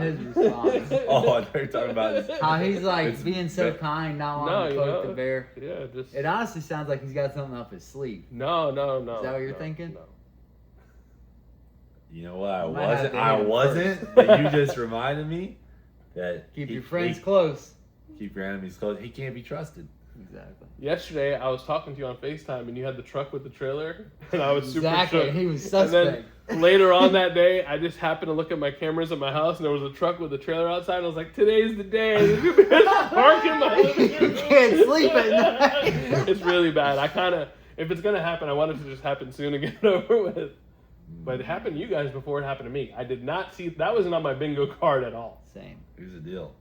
his response. Oh, I thought you were talking about this. How he's like It's- being so kind, not wanting to poke the bear. Yeah, just It honestly sounds like he's got something up his sleeve. no. Is that what you're thinking? No. You know what? I might have wasn't. to I hit him wasn't. But you just reminded me that Keep your friends close. Keep your enemies close. He can't be trusted. Exactly. Yesterday, I was talking to you on FaceTime, and you had the truck with the trailer, and I was super Exactly. shook. He was And suspect. then later on that day, I just happened to look at my cameras at my house, and there was a truck with a trailer outside. And I was like, "Today's the day. There's gonna be a spark in my living room." You can't sleep at night. It's really bad. If it's gonna happen, I want it to just happen soon and get it over with. But it happened to you guys before it happened to me. I did not see that wasn't on my bingo card at all. Same. Here's the deal.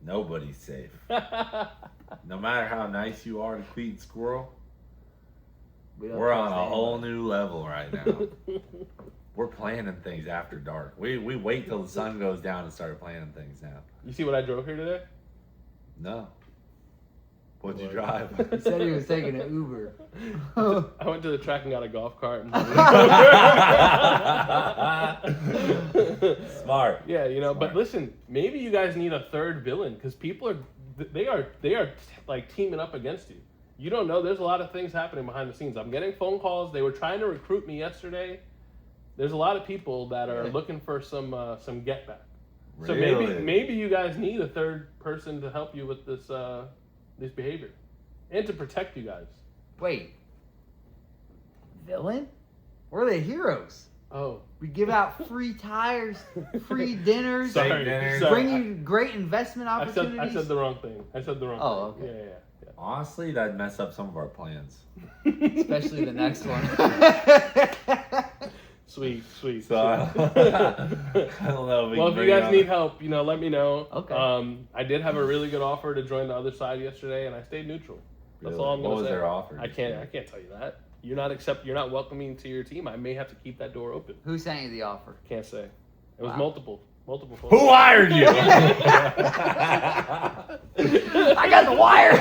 Nobody's safe. No matter how nice you are to Cleat and Squirrel, We don't we're on trust a whole anybody. new level right now. We're planning things after dark. We wait till the sun goes down and start planning things now. You see what I drove here today? No. What'd you What? drive? He said he was taking an Uber. I went to the track and got a golf cart. And Smart. Yeah, Smart. but listen, maybe you guys need a third villain because people are like teaming up against you. You don't know. There's a lot of things happening behind the scenes. I'm getting phone calls. They were trying to recruit me yesterday. There's a lot of people that are looking for some get back. So Really? maybe you guys need a third person to help you with this behavior and to protect you guys. Wait. Villain? We're the heroes. Oh, We give out free tires, free dinners, sorry. dinners. sorry. bring you great investment I opportunities. said the wrong thing. Oh, thing. okay. Yeah. Honestly, that'd mess up some of our plans. Especially the next one. Sweet. So I don't know. Well, if you guys need help, let me know. Okay. I did have a really good offer to join the other side yesterday, and I stayed neutral. That's all I'm What gonna was say. their offer? I can't tell you that. You're not welcoming to your team. I may have to keep that door open. Who sent you the offer? Can't say. It was Wow. multiple phone Who calls. hired you? I got the wire.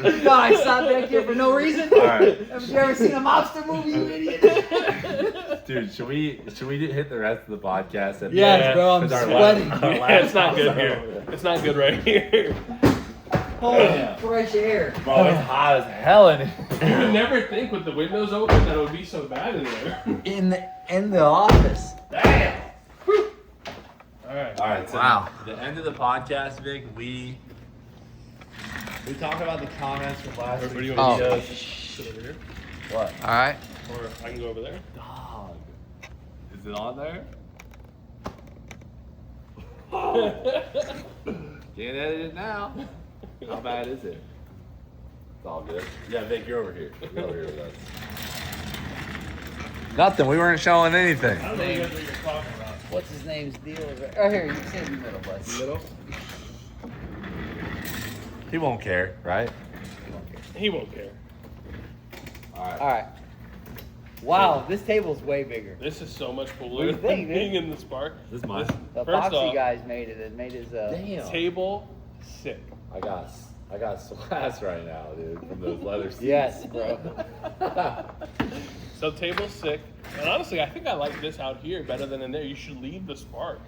You thought I stopped back here for no reason? All right. Haven't you ever seen a mobster movie, you idiot? Dude, should we hit the rest of the podcast? At the Yes, end? bro, I'm 'Cause our sweating. our Yeah, it's not good last- here. It's not good right here. Holy fresh air. Bro, it's hot as hell in here. You would never think with the windows open that it would be so bad in there. In the office. Damn. All right. All right. So Wow. The end of the podcast, Vic. We talk about the comments from last Or do week's you want me Oh. to sit over here? What? All right. Or I can go over there. Dog. Is it on there? Can't edit it now. How bad is it? It's all good. Yeah, Vic, you're over here. You're over here with us. Nothing. We weren't showing anything. I don't know what you're talking about. What's his name's deal? Oh, here, you sit in the middle, bud. Middle? He won't care, right? He won't care. All right. All right. Wow, this table's way bigger. This is so much What do cooler you than think, being dude? in the Spark. This is mine. The First epoxy off- guys made it. It made his Damn. Table, sick. I got swass right now, dude, from those leather seats. Yes, bro. So table's sick. And honestly, I think I like this out here better than in there. You should leave the Spark.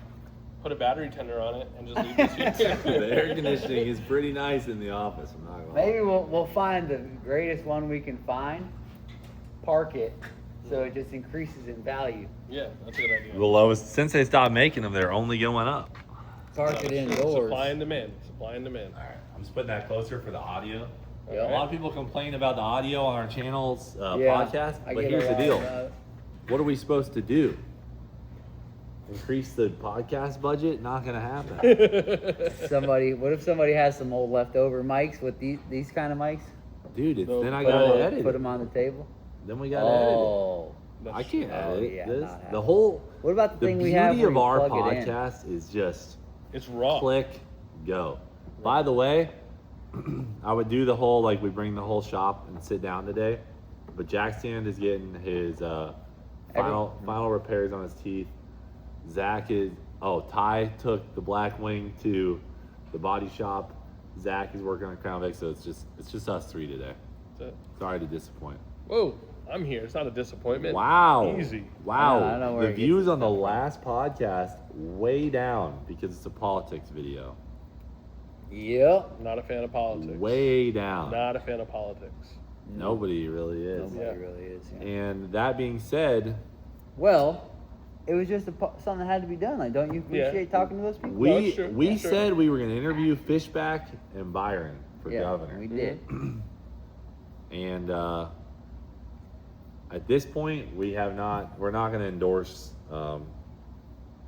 Put a battery tender on it and just leave this here. The air conditioning is pretty nice in the office. I'm not gonna lie. Maybe we'll find the greatest one we can find, park it, so it just increases in value. Yeah, that's a good idea. The lowest since they stopped making them, they're only going up. Park it indoors. Supply and demand. Supply and demand. All right, I'm just putting that closer for the audio. Yeah. A lot of people complain about the audio on our channel's Yeah, podcast, I but get here's a the lot deal: about it. what are we supposed to do? Increase the podcast budget? Not gonna happen. What if somebody has some old leftover mics with these kind of mics? Dude, No, then I Put gotta 'em- edit Put it. them on the table. Then we gotta edit it. Oh. I can't Oh, edit yeah, this. not The happening. whole What about the the thing we have beauty where of you our plug it in? podcast is just It's raw. click, go. By the way, I would do the whole like we bring the whole shop and sit down today, but Jack Sand is getting his final repairs on his teeth. Ty took the Black Wing to the body shop. Zach is working on Crown Vic, so it's just us three today. That's it. Sorry to disappoint. Whoa, I'm here. It's not a disappointment. Wow. Easy. Wow. I know where The it gets views its on the stuff from. last podcast way down because it's a politics video. Yep. Not a fan of politics. Way down. Not a fan of politics. Nobody really is. Nobody Yeah. really is. Yeah. And that being said, Well, it was just something that had to be done. Like, don't you Yeah. appreciate talking to those people? No, we it's true. we It's true. said we were going to interview Fishback and Byron for Yeah, governor. we did. And at this point, we're not going to endorse.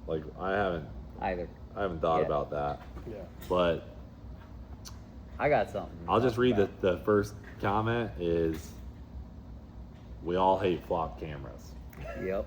Like I haven't thought Yeah. about that, Yeah. but I got something. to I'll just talk read about. the first comment is we all hate flop cameras. Yep.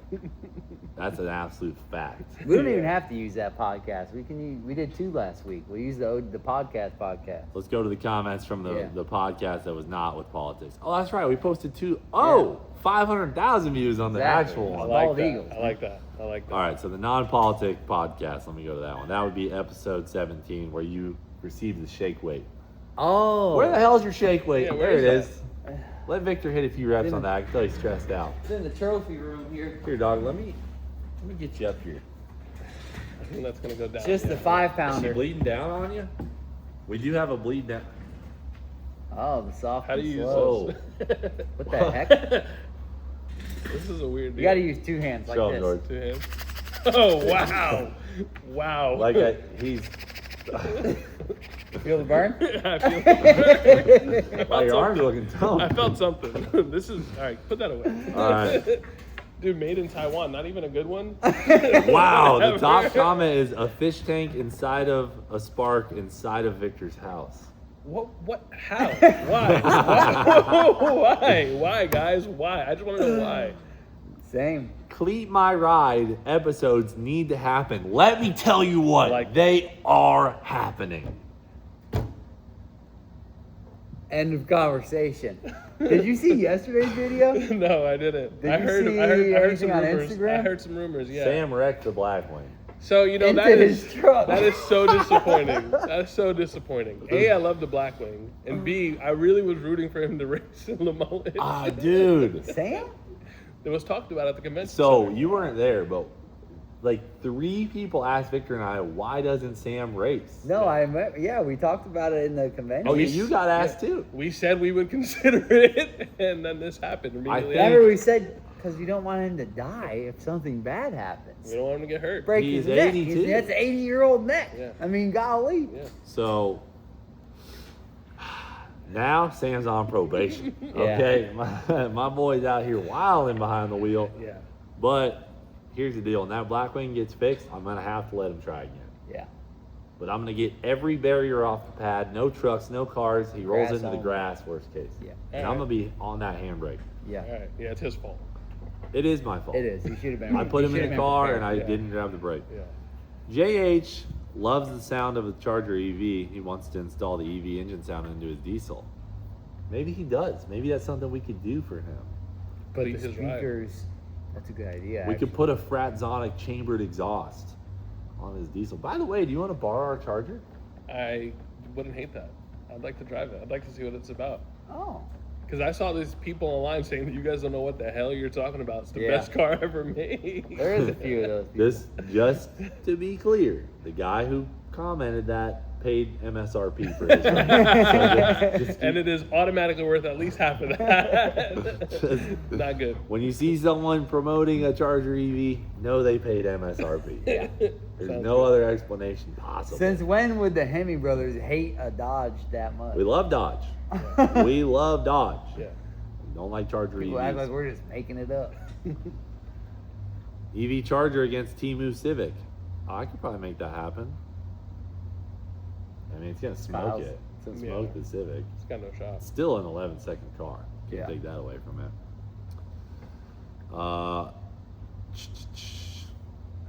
That's an absolute fact. We don't even have to use that podcast. We did 2 last week. We used the podcast. Let's go to the comments from Yeah. the podcast that was not with politics. Oh, that's right. We posted 500,000 views on the Exactly. actual I one. like Bald that. Eagles. I like that. I like that. All right, so the non-politic podcast. Let me go to that one. That would be episode 17, where you received the shake weight. Oh. Where the hell's your shake weight? Yeah, there where it is is. Let Victor hit a few reps on that. I can tell he's stressed out. It's in the trophy room here. Here, dog. Let me get you up here. I think that's gonna go down. It's just yeah. the 5 Is she pounder. bleeding down on you? We do have a bleed down. Oh, the soft. How do and you use slow. those? What the heck? This is a weird deal. You got to use 2 hands like Show him, this. George. 2 hands. Oh wow, wow. Like he's. Feel the burn? I feel. Wow, your arms are looking I toned. felt something. This is all right. Put that away. All right. Dude, made in Taiwan. Not even a good one. Wow, the top comment is a fish tank inside of a Spark inside of Victor's house. What? What? How? Why? Why? Why, guys? Why? I just want to know why. Same. Cleat My Ride episodes need to happen. Let me tell you what, Like- they are happening. End of conversation. Did you see yesterday's video? No, I didn't. Did I you heard. see I heard some anything on rumors. Instagram? I heard some rumors. Yeah. Sam wrecked the Blackwing. So you know Into that his is truck. that is so disappointing. That's so disappointing. A, I love the Blackwing, and B, I really was rooting for him to race in Le Mans. Ah, dude. Sam? It was talked about at the convention. So center. you weren't there, but like 3 people asked Victor and I, why doesn't Sam race? No, I remember. Yeah, we talked about it in the convention. Oh, yeah, you got asked too. We said we would consider it, and then this happened immediately. think- Remember we said, because you don't want him to die if something bad happens. We don't want him to get hurt. Break He's his neck. 82. That's an 80-year-old neck. Yeah. I mean, golly. Yeah. So now Sam's on probation. Yeah. Okay, my boy's out here wilding behind the wheel. Yeah. But here's the deal: when that Blackwing gets fixed, I'm gonna have to let him try again. Yeah. But I'm going to get every barrier off the pad. No trucks, no cars. He rolls Grass into the only. grass, worst case. Yeah. And I'm going to be on that handbrake. Yeah. All right. Yeah, it's his fault. It is my fault. It is. You should have been. I put you him should in have the been car prepared. and I Yeah. didn't grab the brake. Yeah. JH loves the sound of a Charger EV. He wants to install the EV engine sound into his diesel. Maybe he does. Maybe that's something we could do for him. But the His ride. speakers. That's a good idea. We could put a Fratzonic chambered exhaust on his diesel. By the way, do you want to borrow our Charger? I wouldn't hate that. I'd like to drive it. I'd like to see what it's about. Oh. Because I saw these people online saying that you guys don't know what the hell you're talking about. It's the Yeah. best car ever made. There is a few of those people. This, just to be clear, the guy who commented that paid MSRP for his ride. So just keep- And it is automatically worth at least half of that. Not good. when you see someone promoting a Charger EV, know they paid MSRP. Yeah. There's Sounds no good. other explanation possible. Since when would the Hemi brothers hate a Dodge that much? We love Dodge. We love Dodge. Yeah. We don't like Charger People act like EVs. we're just making it up. EV Charger against Temu Civic. Oh, I could probably make that happen. I mean, it's gonna smoke Miles. it. It's gonna Yeah. smoke the Civic. It's got no shot. It's still an 11-second car. Can't Yeah. take that away from it.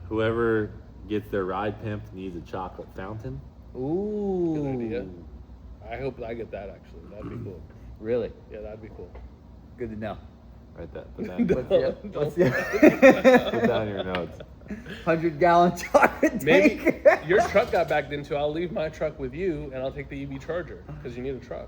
Whoever gets their ride pimped needs a chocolate fountain. Ooh. Good idea. I hope I get that actually. That'd be cool. Really? Yeah, that'd be cool. Good to know. Write that. Put that, Don't- What's don't- put that in your notes. 100-gallon chocolate Maybe tank? your truck got backed into. I'll leave my truck with you, and I'll take the EV charger because you need a truck.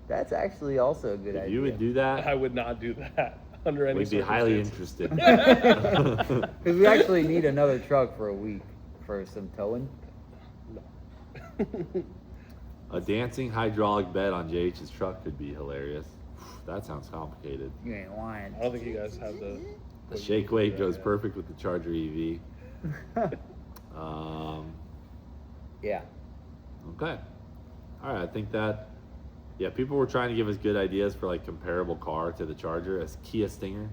That's actually also a good If idea. you would do I that, would not do that under any we'd be highly circumstances. interested. Because we actually need another truck for a week for some towing. A dancing hydraulic bed on JH's truck could be hilarious. That sounds complicated. You ain't lying. I don't think you guys have the. The shake weight goes perfect with the Charger EV. Yeah. Okay. All right. I think that, yeah, people were trying to give us good ideas for like comparable car to the Charger as Kia Stinger.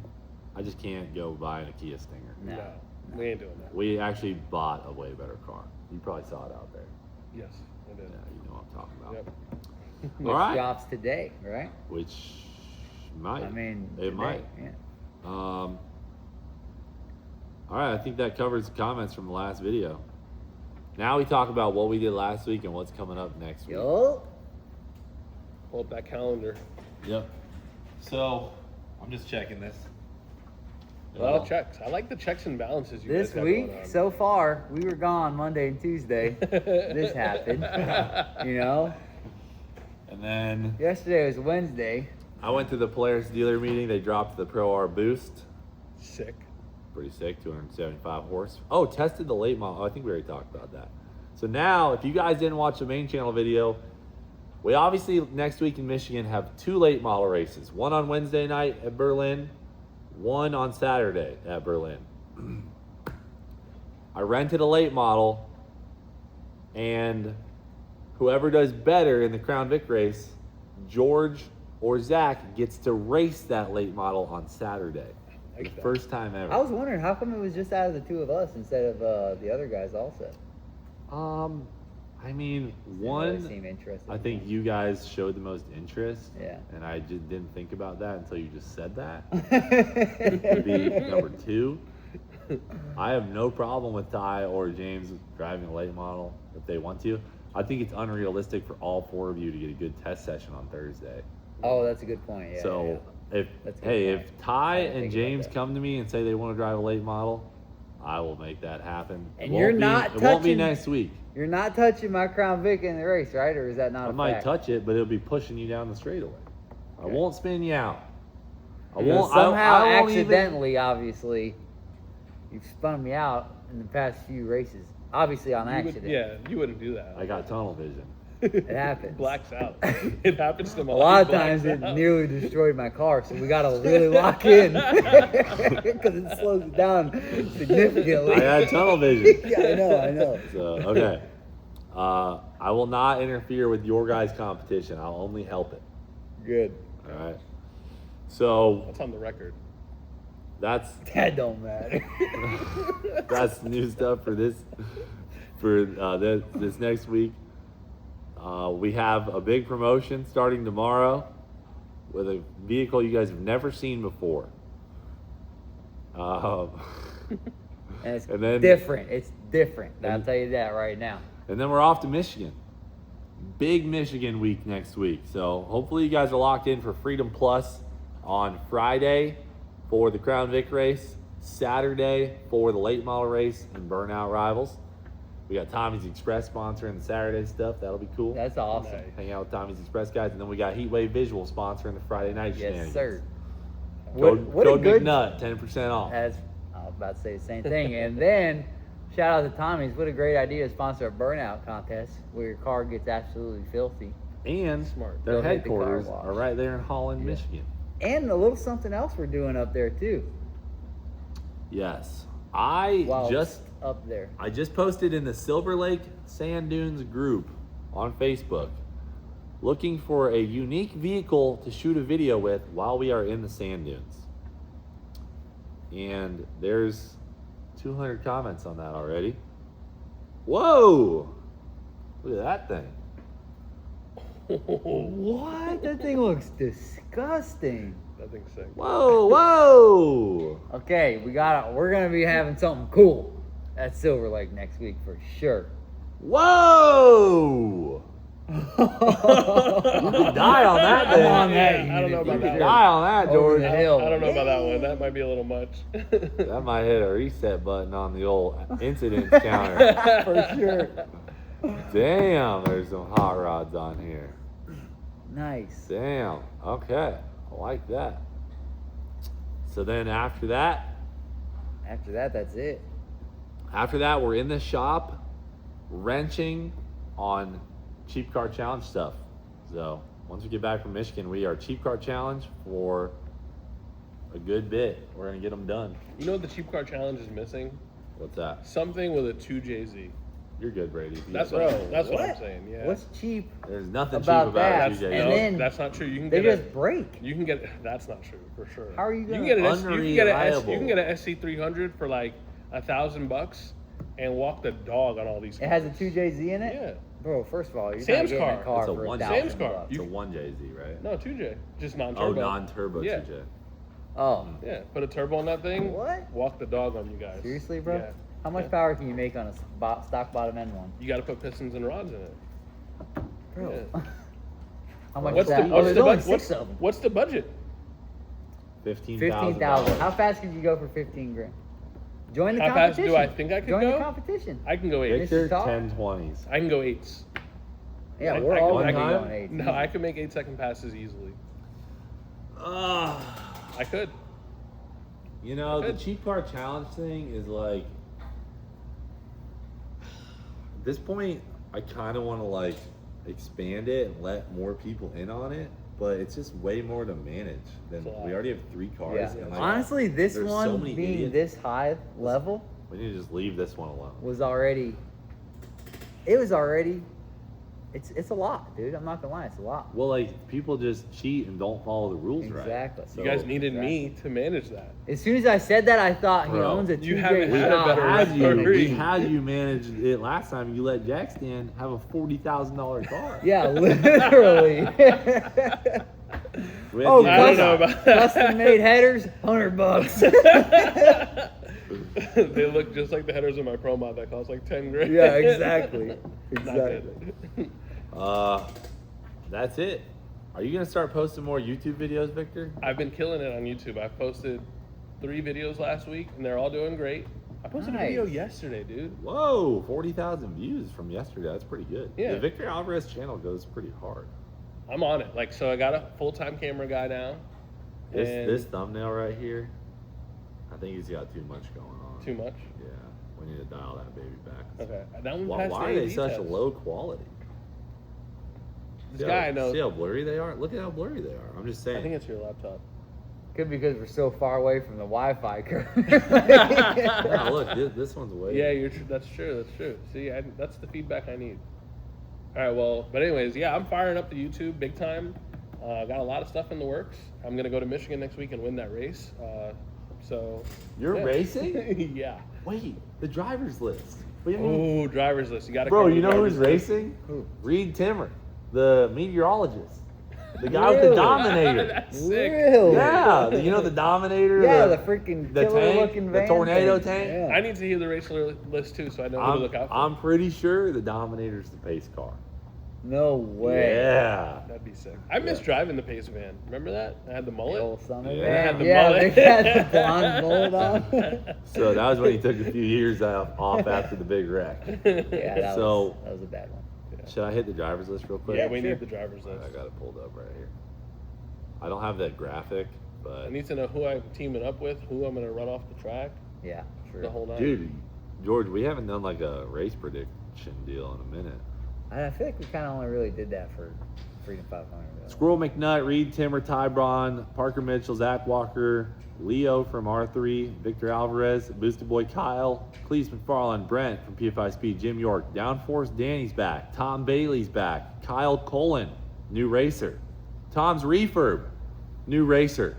I just can't go buying a Kia Stinger. No. No, we ain't doing that. We actually bought a way better car. You probably saw it out there. Yes, I Yeah, did. you know what I'm talking about. Yep. Which All right. drops today, right? Which might. I mean, it today, might. Yeah. All right, I think that covers the comments from the last video. Now we talk about what we did last week and what's coming up next week. Yo. Pull up that calendar. Yep. So I'm just checking this. A lot of checks. I like the checks and balances you This guys got week, going on. so far, we were gone Monday and Tuesday. This happened. You know? And then Yesterday was Wednesday. I went to the Polaris dealer meeting. They dropped the Pro R Boost. Sick. Pretty sick, 275 horse. Oh, tested the late model. I think we already talked about that. So now, if you guys didn't watch the main channel video, we obviously next week in Michigan have 2 late model races. One on Wednesday night at Berlin, one on Saturday at Berlin. I rented a late model, and whoever does better in the Crown Vic race, George or Zach, gets to race that late model on Saturday. Like The that. first time ever. I was wondering how come it was just out of the two of us instead of the other guys also. I mean, Didn't really one, seem interested. I think you guys showed the most interest. Yeah. And I just didn't think about that until you just said that. Would be number 2. I have no problem with Ty or James driving a late model if they want to. I think it's unrealistic for all 4 of you to get a good test session on Thursday. Oh, that's a good point. Yeah. So if That's a good point. if Ty I didn't and think about James that. come to me and say they want to drive a late model, I will make that happen. And you're not It won't be touching- next week. You're not touching my Crown Vic in the race, right? Or is that not I a might fact? touch it, but it'll be pushing you down the straightaway. I Okay. won't spin you out. I Because won't. somehow, I won't even- accidentally, obviously, you've spun me out in the past few races. Obviously on You would- accident. yeah, you wouldn't do that. I got tunnel vision. It happens. Blacks out. It happens to A lot of times it nearly destroyed my car, so we gotta really lock in because it slows it down significantly. I had tunnel vision. Yeah, I know. So okay. I will not interfere with your guys' competition. I'll only help it. Good. All right. So That's on the record. that's That don't matter. that's new stuff for this for this next week. We have a big promotion starting tomorrow with a vehicle you guys have never seen before. And it's And then- different. It's different. I'll tell you that right now. And then we're off to Michigan. Big Michigan week next week. So hopefully you guys are locked in for Freedom Plus on Friday for the Crown Vic race, Saturday for the late model race and Burnout Rivals. We got Tommy's Express sponsoring the Saturday stuff. That'll be cool. That's awesome. Nice. Hang out with Tommy's Express guys. And then we got Heatwave Visual sponsoring the Friday night Yes, shenanigans. sir. Code, What a code good. McNutt, 10% off. As I was about to say the same thing. And then shout out to Tommy's. What a great idea to sponsor a burnout contest where your car gets absolutely filthy. And Smart. their Go hit the car headquarters wash. are right there in Holland, Yeah. Michigan. And a little something else we're doing up there too. Yes. I Wow, just up there. posted in the Silver Lake Sand Dunes group on Facebook looking for a unique vehicle to shoot a video with while we are in the sand dunes. And there's 200 comments on that already. Whoa! Look at that thing. What? That thing looks disgusting. That thing's sick. Whoa, whoa! Okay, we're gonna be having something cool at Silver Lake next week for sure. Whoa! You could die on that I'm thing. on that I don't know unit, about You for could that. sure. die on that, Over George. the I hill. don't know about that one. That might be a little much. That might hit a reset button on the old incidents counter. For sure. Damn, there's some hot rods on here. Nice. Damn. Okay. I like that. So then after that, That's it. we're in the shop wrenching on Cheap Car Challenge stuff. So once we get back from Michigan, we are Cheap Car Challenge for a good bit. We're going to get them done. You know what the cheap car challenge is missing? What's that? Something with a 2JZ. You're good, Brady. That's what. what What? I'm saying. Yeah. What's cheap? There's nothing About cheap about that? it, TJ. And No, then that's not true. You can They get just break. You can get. That's not true for sure. How are you You gonna? can get an S, you can get Unreliable. you can get an SC300 for like $1,000 and walk the dog on all these. It has a cars. 2JZ in it. Yeah. Bro, first of all, you're Sam's not getting car. a car It's a for one- Sam's $1,000 car. bucks. It's a 1JZ, right? No 2J, just Oh, non-turbo. non-turbo Yeah. 2J. Oh, Yeah, put a turbo on that thing. What? Walk the dog on you guys. seriously, bro? Yeah. How much Yeah. power can you make on a stock bottom end one? You got to put pistons and rods in it. Bro. Yeah. How much What's is the that? what's there's the only bud- 6 of them. what's the budget? $15,000. How fast can you go for 15 grand? Join the How fast competition. do I think I could Join go? the competition. I can go 8. This Victor, is top. 1020s. I can go 8s. Yeah, I- we're I- all I gonna be can- on 8. No, I can make 8-second passes easily. I could. You know, the Good. cheap car challenge thing is like, at this point, I kind of want to like expand it and let more people in on it, but it's just way more to manage than It's a lot. we already have 3 cars. Yeah. And like, Honestly, this there's so one many being idiots. this high level we need to just leave this one alone. was already. It was already. It's a lot, dude. I'm not gonna lie, it's a lot. Well, like people just cheat and don't follow the rules Exactly. right. You guys needed me to manage that. As soon as I said that, I thought he Bro, owns a you 2J haven't had a shop. better Had you, referee. we had you manage it last time. You let Jack Stan have a $40,000 car. Yeah, literally. We had Oh, to- I don't know about that. Custom made headers, $100. They look just like the headers in my Pro Mod that cost like 10 grand. Yeah, exactly. Not Exactly. good. That's it. Are you gonna start posting more YouTube videos, Victor? I've been killing it on YouTube. I posted 3 videos last week and they're all doing great. I posted a video Nice. yesterday, dude. Whoa, 40,000 views from yesterday. That's pretty good. Yeah. The Victor Alvarez channel goes pretty hard. I'm on it. Like, so I got a full-time camera guy now. And This thumbnail right here, I think he's got too much going on. too much. Yeah, we need to dial that baby back. Okay. That one Why, passed why are the they AD such test. low quality? This guy I know. See how blurry they are? Look at how blurry they are. I'm just saying. I think it's your laptop. Could be because we're so far away from the Wi-Fi curve. No, look, this one's way. Yeah, that's true. That's true. See, that's the feedback I need. All right, well, but anyways, yeah, I'm firing up the YouTube big time. Got a lot of stuff in the works. I'm gonna go to Michigan next week and win that race. So You're yeah. racing? Yeah. Wait, the driver's list. Oh, driver's list. You got to. Bro, you know who's racing? Who? Reed Timmer, the meteorologist. The guy with the Really? Dominator. That's sick. Really? Yeah, you know the Dominator? Yeah, the freaking the killer tank, looking the van tornado thing. tank. Yeah. I need to hear the race list too, so I know who to look out for. I'm pretty sure the Dominator's the pace car. No way. Yeah. That'd be sick. I miss driving the pace van. Remember that? I had the The mullet. old summer Yeah. van. Had the Yeah, mullet. they had the blonde mold on. So that was when he took a few years off after the big wreck. Yeah, that So- was a bad one. Should I hit the driver's list real quick? Yeah, we sure. need the driver's list. I got it pulled up right here. I don't have that graphic, I but need to know who I'm teaming up with, who I'm going to run off the track, Yeah, true. the whole night. dude, George, we haven't done like a race prediction deal in a minute. I feel like we kind of only really did that for Freedom 500. though. Squirrel McNutt, Reed Timmer, Ty Braun, Parker Mitchell, Zach Walker, Leo from R3, Victor Alvarez, Boosted Boy Kyle, Cleese McFarland, Brent from PFI Speed, Jim York, Downforce Danny's back, Tom Bailey's back, Kyle Colin, new racer, Tom's Refurb, new racer,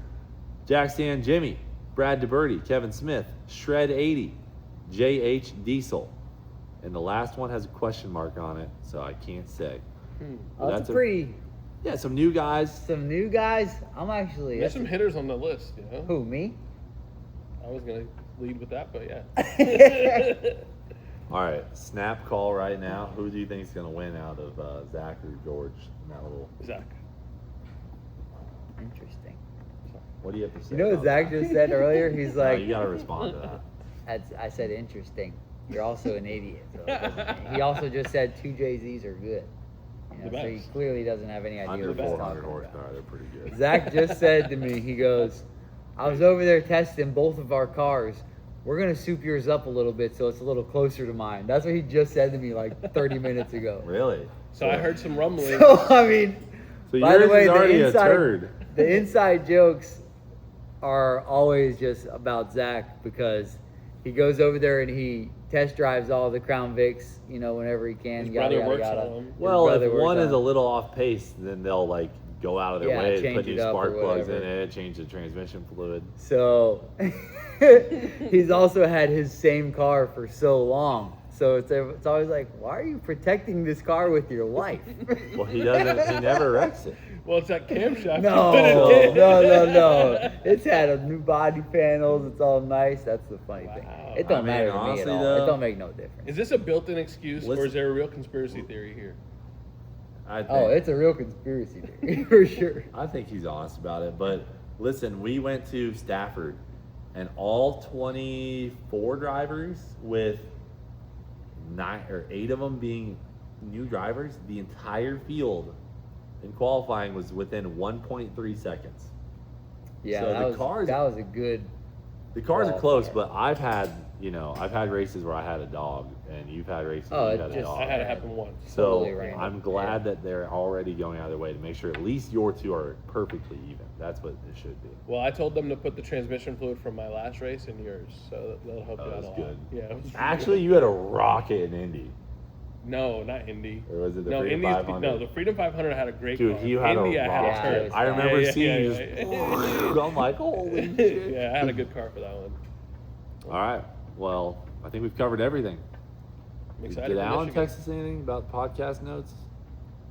Jack Stan Jimmy, Brad DeBerti, Kevin Smith, Shred 80, JH Diesel. And the last one has a question mark on it, so I can't say. But Oh, that's a pretty. yeah, some new guys. Some new guys. I'm actually. There's some hitters on the list, you know? Who, me? I was going to lead with that, but yeah. All right, snap call right now. Who do you think is going to win out of Zach or George in that little? Zach. Interesting. What do you have to say? You know what about Zach that? just said earlier? He's No, like, you got to respond to that. I said interesting. You're also an idiot. So it doesn't- he also just said 2 JZs are good. You know, The so he best. clearly doesn't have any idea Under what he's 400 talking horsepower, about. they're pretty good. Zach just said to me, he goes, I was over there testing both of our cars. We're going to soup yours up a little bit so it's a little closer to mine. That's what he just said to me like 30 minutes ago. Really? So I heard some rumbling. So, I mean, So by yours the way, is already a inside, turd. the inside jokes are always just about Zach because he goes over there and he test drives all the Crown Vics, you know, whenever he can. His yada, brother yada, works yada. on them. His Well, brother if works one on is a them. little off pace, then they'll like go out of their Yeah, way, change put it new up spark or plugs in whatever. it, change the transmission fluid. So he's also had his same car for so long. So it's always like, why are you protecting this car with your life? Well, he doesn't. He never wrecks it. Well, it's that camshaft. No, you put it in. no. It's had a new body panels. It's all nice. That's the funny thing. Wow. It don't I mean, matter to me honestly, at all. though- It don't make no difference. Is this a built-in excuse, or Listen- is there a real conspiracy theory here? I think, Oh, it's a real conspiracy theory for sure. I think he's honest about it. But listen, we went to Stafford, and all 24 drivers, with 9 or 8 of them being new drivers, the entire field in qualifying was within 1.3 seconds. Yeah, So the that was a good. The cars are close, Qualifier. but I've had races where I had a dog, and you've had races Oh, where it you had a just- dog. I had it happen once. So totally random. I'm glad that they're already going out of their way to make sure at least your two are perfectly even. That's what it should be. Well, I told them to put the transmission fluid from my last race in yours, so that'll help Oh, you out that's a lot. good. Yeah. It was Actually, you had a rocket in Indy, no, not Indy. or was it the No, Freedom Indy's 500? no. The Freedom 500 had a great Dude, car. he had Indy, a I had rocket. a turd. I remember Yeah, seeing you yeah. just. I'm like, holy shit! Yeah, I had a good car for that one. All right. Well, I think we've covered everything. I'm excited Did for Alan Michigan. text us anything about podcast notes?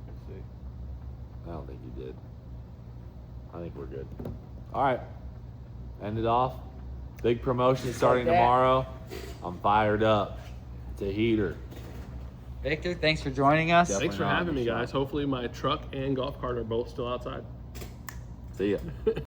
Let's see. I don't think he did. I think we're good. All right. End it off. Big promotion starting like that. tomorrow. I'm fired up. It's a heater. Victor, thanks for joining us. Definitely Thanks for not having me, in the guys. shop. Hopefully my truck and golf cart are both still outside. See ya.